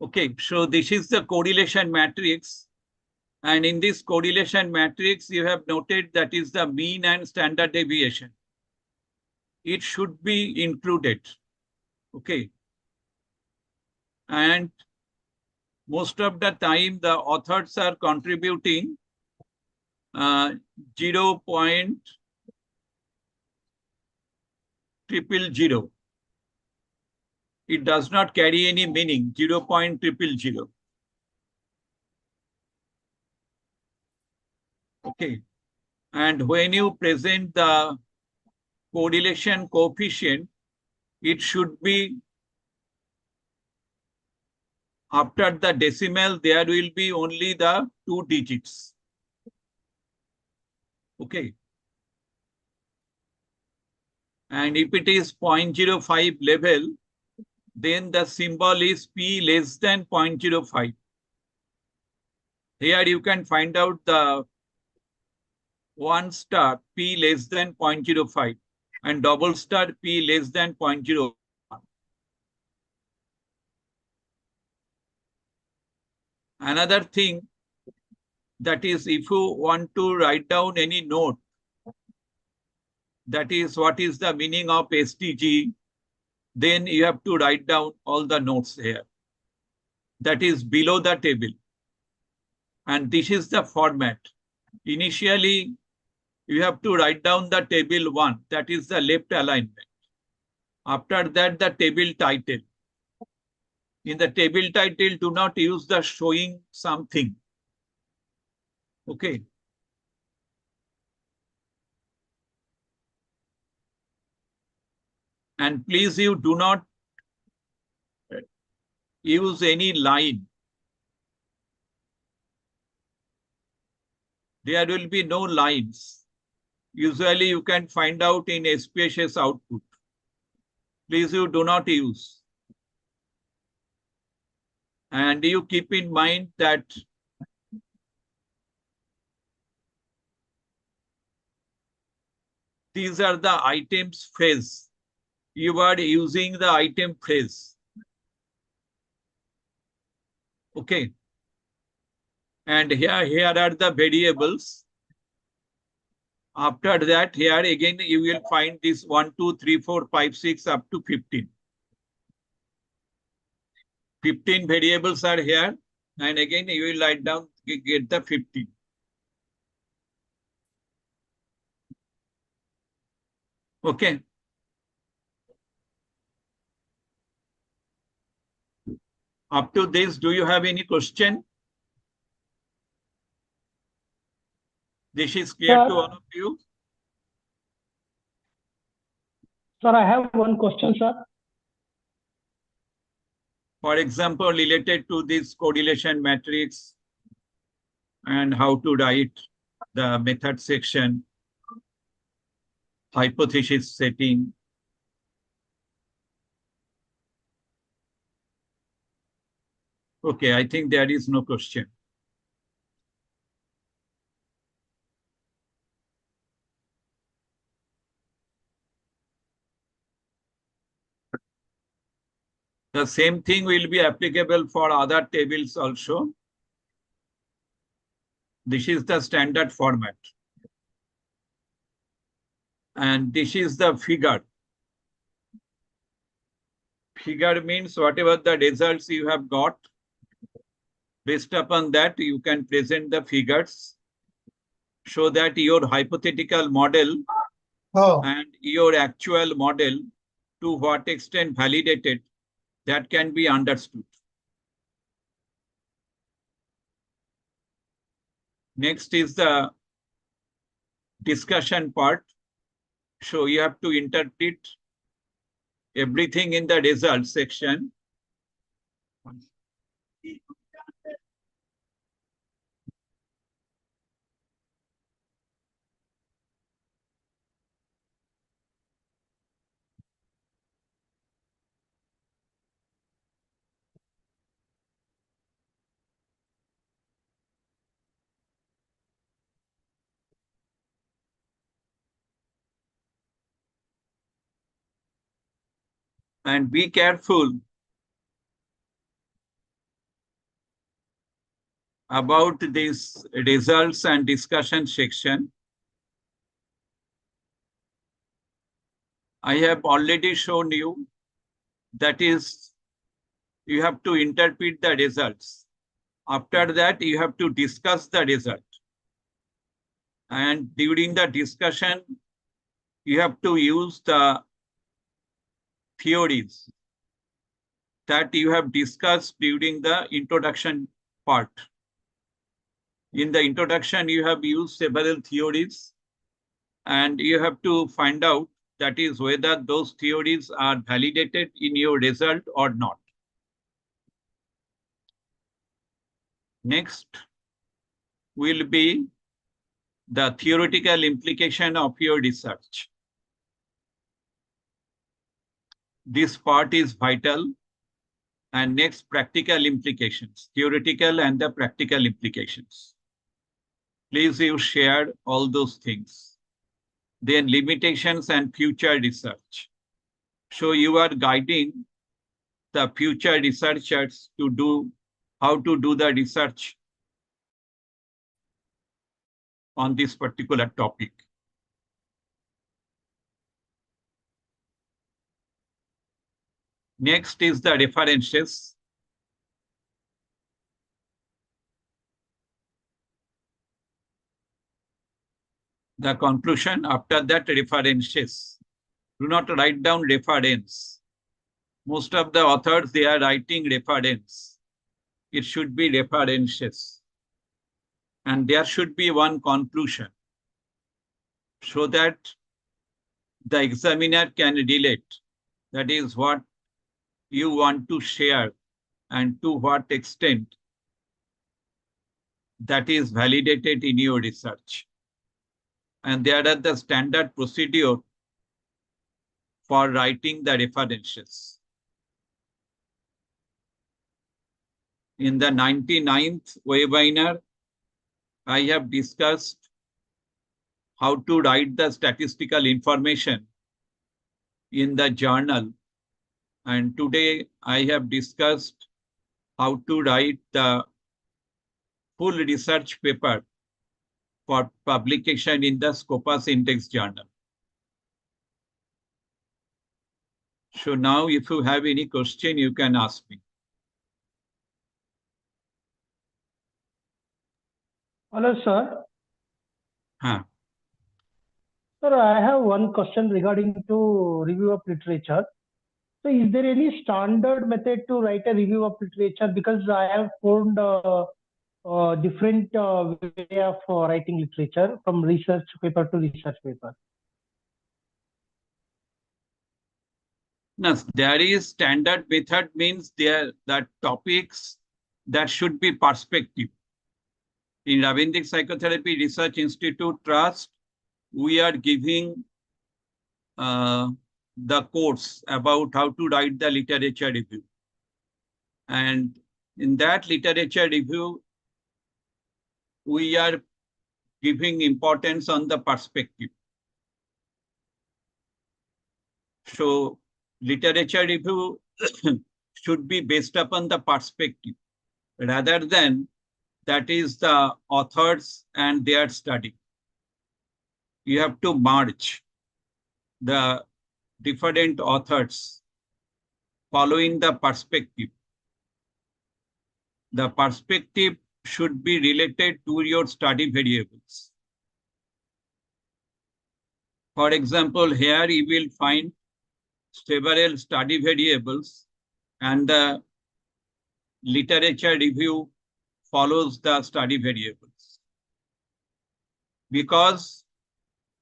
Okay, so this is the correlation matrix. And in this correlation matrix, you have noted that is the mean and standard deviation. It should be included. Okay. And most of the time, the authors are contributing 0.000. It does not carry any meaning, 0.000. Okay. And when you present the correlation coefficient, it should be after the decimal, there will be only the 2 digits. Okay. And if it is 0.05 level, then the symbol is P less than 0.05. Here you can find out the 1 star P less than 0.05 and double star P less than 0.01. Another thing, that is, if you want to write down any note, that is what is the meaning of STG, then you have to write down all the notes here. That is below the table. And this is the format. Initially, you have to write down the table 1, that is the left alignment. After that, the table title. In the table title, do not use the showing something. Okay. And please, you do not use any line. There will be no lines. Usually you can find out in SPSS output. Please, you do not use. And you keep in mind that these are the items phrase. You are using the item phrase. Okay. And here are the variables. After that, here again, you will find this 1, 2, 3, 4, 5, 6 up to 15. 15 variables are here. And again, you will write down, get the 15. Okay. Up to this, do you have any question? This is clear to all of you? Sir, I have one question, sir. For example, related to this correlation matrix and how to write the method section, hypothesis setting. Okay, I think there is no question. The same thing will be applicable for other tables also. This is the standard format. And this is the figure. Figure means whatever the results you have got, based upon that, you can present the figures so that your hypothetical model and your actual model, to what extent validated, that can be understood. Next is the discussion part. So you have to interpret everything in the result section. And be careful about this results and discussion section. I have already shown you, that is, you have to interpret the results. After that, you have to discuss the result. And during the discussion, you have to use the theories that you have discussed during the introduction part. In the introduction, you have used several theories, and you have to find out, that is, whether those theories are validated in your result or not. Next will be the theoretical implication of your research. This part is vital. And next, practical implications, theoretical and the practical implications. Please you share all those things. Then limitations and future research. So you are guiding the future researchers to do how to do the research on this particular topic. Next is the references. The conclusion, after that, references. Do not write down reference. Most of the authors, they are writing reference. It should be references. And there should be one conclusion, so that the examiner can relate. That is what you want to share and to what extent that is validated in your research. And there are the standard procedure for writing the references. In the 99th webinar, I have discussed how to write the statistical information in the journal. And today I have discussed how to write the full research paper for publication in the Scopus Index Journal. So now if you have any question, you can ask me. Hello, sir. Sir, I have one question regarding to review of literature. So is there any standard method to write a review of literature? Because I have found different way of writing literature from research paper to research paper. No, there is standard method, means there that topics that should be perspective. In Ravindric Psychotherapy Research Institute Trust, we are giving the course about how to write the literature review. And in that literature review, we are giving importance on the perspective. So literature review should be based upon the perspective, rather than that is the authors and their study. You have to merge the different authors following the perspective. The perspective should be related to your study variables. For example, here you will find several study variables, and the literature review follows the study variables. Because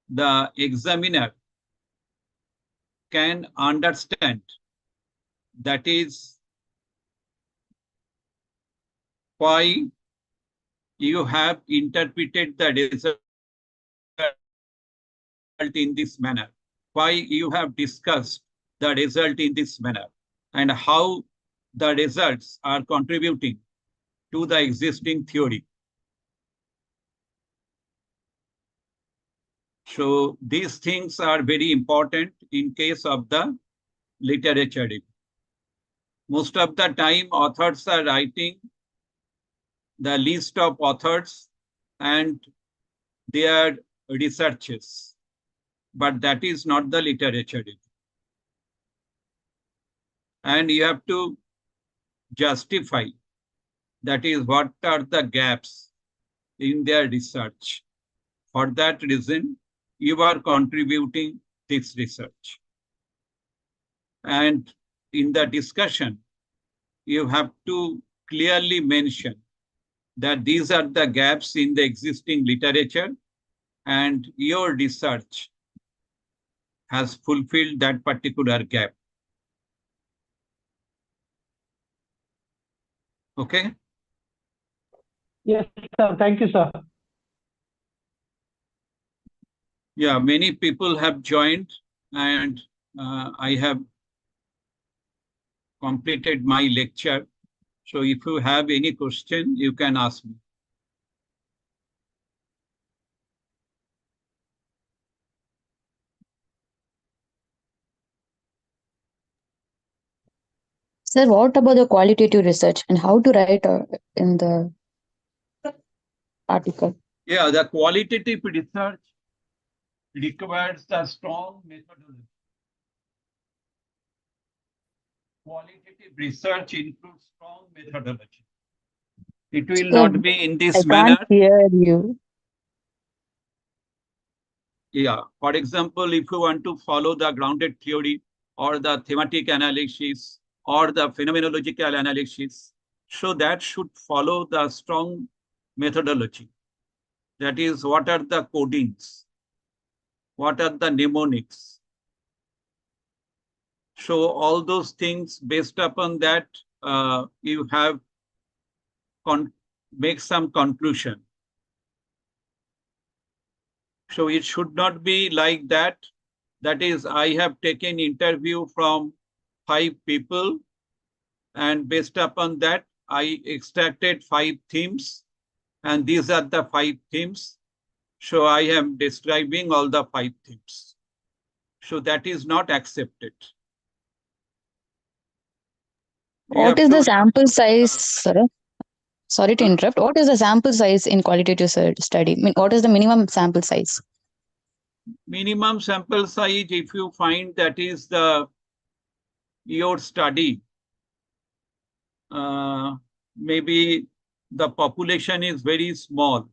the examiner can understand, that is why you have interpreted the result in this manner, why you have discussed the result in this manner, and how the results are contributing to the existing theory. So these things are very important in case of the literature review. Most of the time, authors are writing the list of authors and their researches, but that is not the literature review. And you have to justify, that is, what are the gaps in their research. For that reason, you are contributing this research. And in the discussion, you have to clearly mention that these are the gaps in the existing literature and your research has fulfilled that particular gap. Okay? Yes, sir. Thank you, sir. Yeah, many people have joined and I have completed my lecture. So if you have any question, you can ask me. Sir, what about the qualitative research and how to write in the article? Yeah, the qualitative research requires a strong methodology. Qualitative research includes strong methodology. It will Sir, not be in I this can't manner. hear you. Yeah, for example, if you want to follow the grounded theory or the thematic analysis or the phenomenological analysis, so that should follow the strong methodology. That is, what are the codings? What are the mnemonics? So all those things, based upon that, you have make some conclusion. So it should not be like that. That is, I have taken interview from 5 people, and based upon that, I extracted 5 themes, and these are the 5 themes. So I am describing all the 5 themes. So that is not accepted. What is the sample size, sir? Sorry to interrupt. What is the sample size in qualitative study? I mean, what is the minimum sample size? Minimum sample size, if you find that is your study, maybe the population is very small.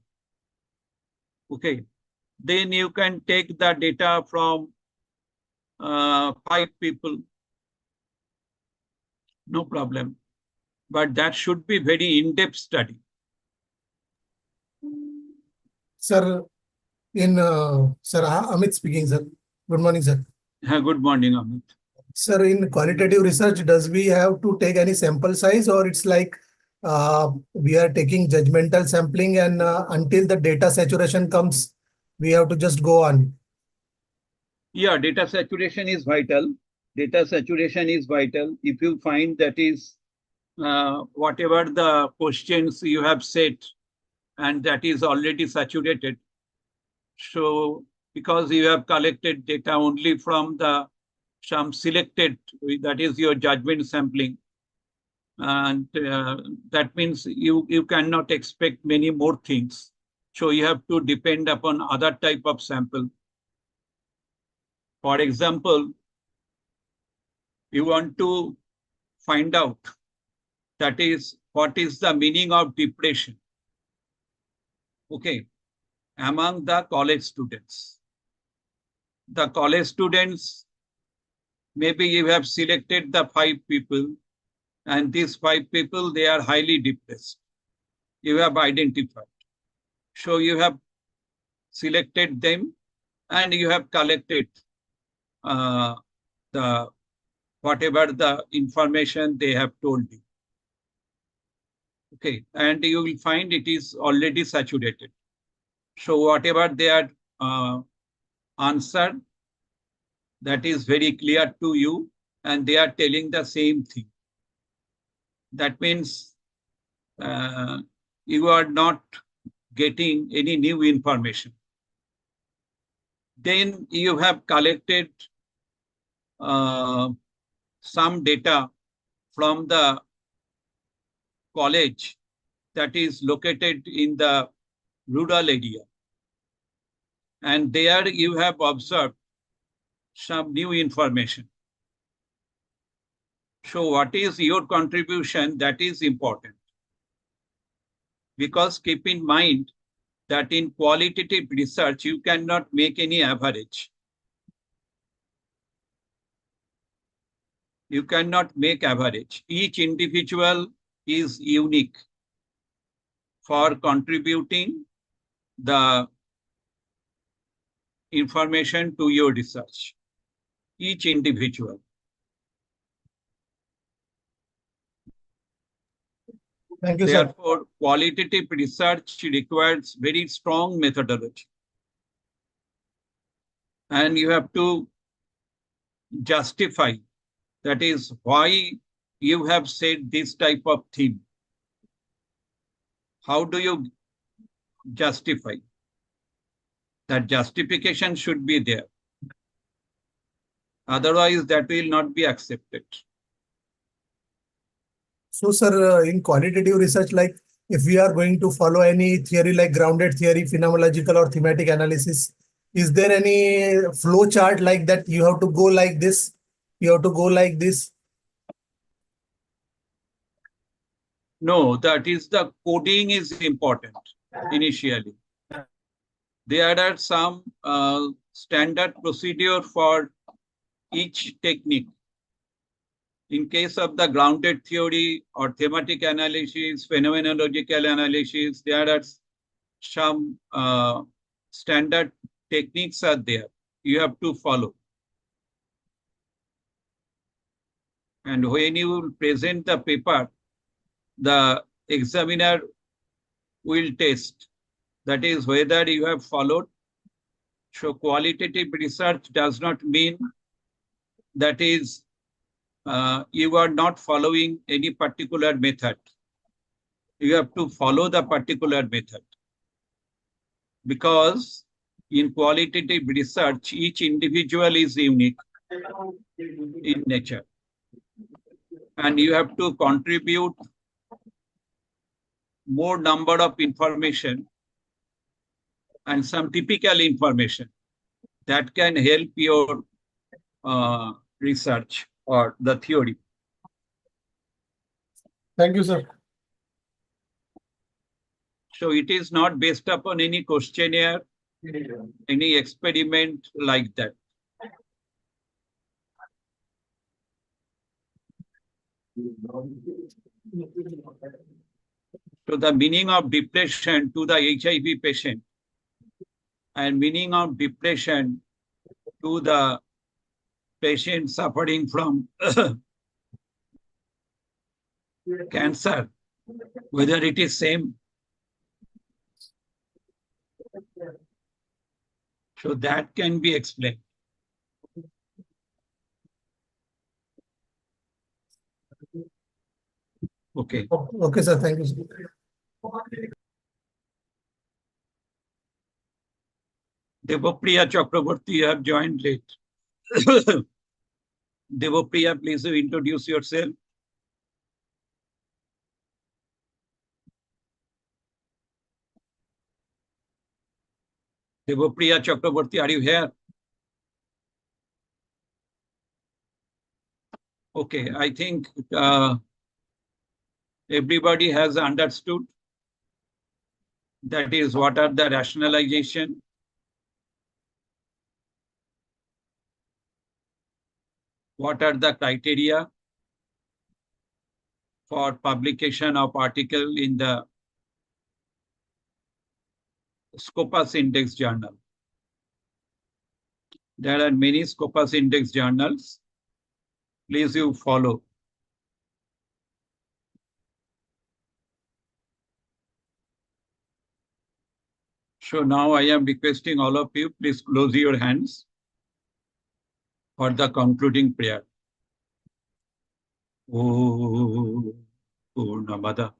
Okay, then you can take the data from 5 people. No problem. But that should be very in-depth study. Sir, sir, Amit speaking, sir. Good morning, sir. Good morning, Amit. Sir, in qualitative research, does we have to take any sample size, or it's like we are taking judgmental sampling and until the data saturation comes, we have to just go on? Yeah, data saturation is vital. Data saturation is vital. If you find that is whatever the questions you have set and that is already saturated. So because you have collected data only from some selected, that is your judgment sampling. And that means you cannot expect many more things. So you have to depend upon other type of sample. For example, you want to find out, that is, what is the meaning of depression, okay, among the college students. The college students, maybe you have selected the 5 people, and these 5 people, they are highly depressed. You have identified. So you have selected them and you have collected whatever the information they have told you. Okay, and you will find it is already saturated. So whatever they are answered, that is very clear to you, and they are telling the same thing. That means you are not getting any new information. Then you have collected some data from the college that is located in the rural area. And there you have observed some new information. So what is your contribution? That is important. Because keep in mind that in qualitative research, you cannot make any average. You cannot make average. Each individual is unique for contributing the information to your research. Each individual. Thank you, sir. Therefore, qualitative research requires very strong methodology. And you have to justify, that is why you have said this type of theme. How do you justify? That justification should be there. Otherwise, that will not be accepted. So, sir, in qualitative research, like if we are going to follow any theory like grounded theory, phenomenological or thematic analysis, is there any flow chart like that? You have to go like this, you have to go like this? No, that is the coding is important initially. There are some standard procedure for each technique. In case of the grounded theory or thematic analysis, phenomenological analysis, there are some standard techniques are there. You have to follow. And when you will present the paper, the examiner will test. That is whether you have followed. So qualitative research does not mean that is you are not following any particular method. You have to follow the particular method. Because in qualitative research, each individual is unique in nature. And you have to contribute more number of information and some typical information that can help your research or the theory. Thank you, sir. So it is not based upon any questionnaire, any experiment like that. So the meaning of depression to the HIV patient and meaning of depression to the patient suffering from cancer, whether it is same. So that can be explained. Okay. Okay, sir. Thank you, sir. Devopriya Chakraborty, you have joined late. Devopriya, please introduce yourself. Devopriya Chakraborty, are you here? Okay, I think everybody has understood. That is, what are the rationalization? What are the criteria for publication of article in the Scopus Index journal? There are many Scopus Index journals. Please you follow. So now I am requesting all of you, please close your hands for the concluding prayer. Om Purnamada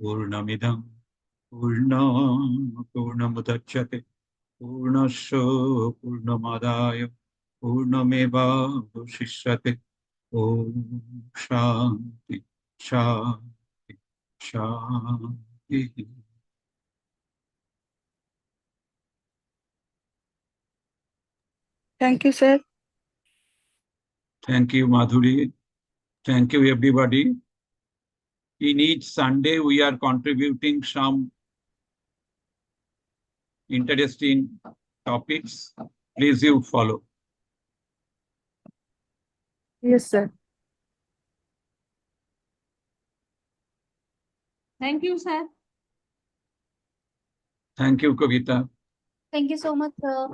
Purnamidam Purnamudachyate Purnasya Purnamadaya Purnameva Vashishyate. Om Shanti Shanti Shanti. Thank you, sir. Thank you, Madhuri. Thank you, everybody. In each Sunday, we are contributing some interesting topics. Please you follow. Yes, sir. Thank you, sir. Thank you, Kavita. Thank you so much, sir.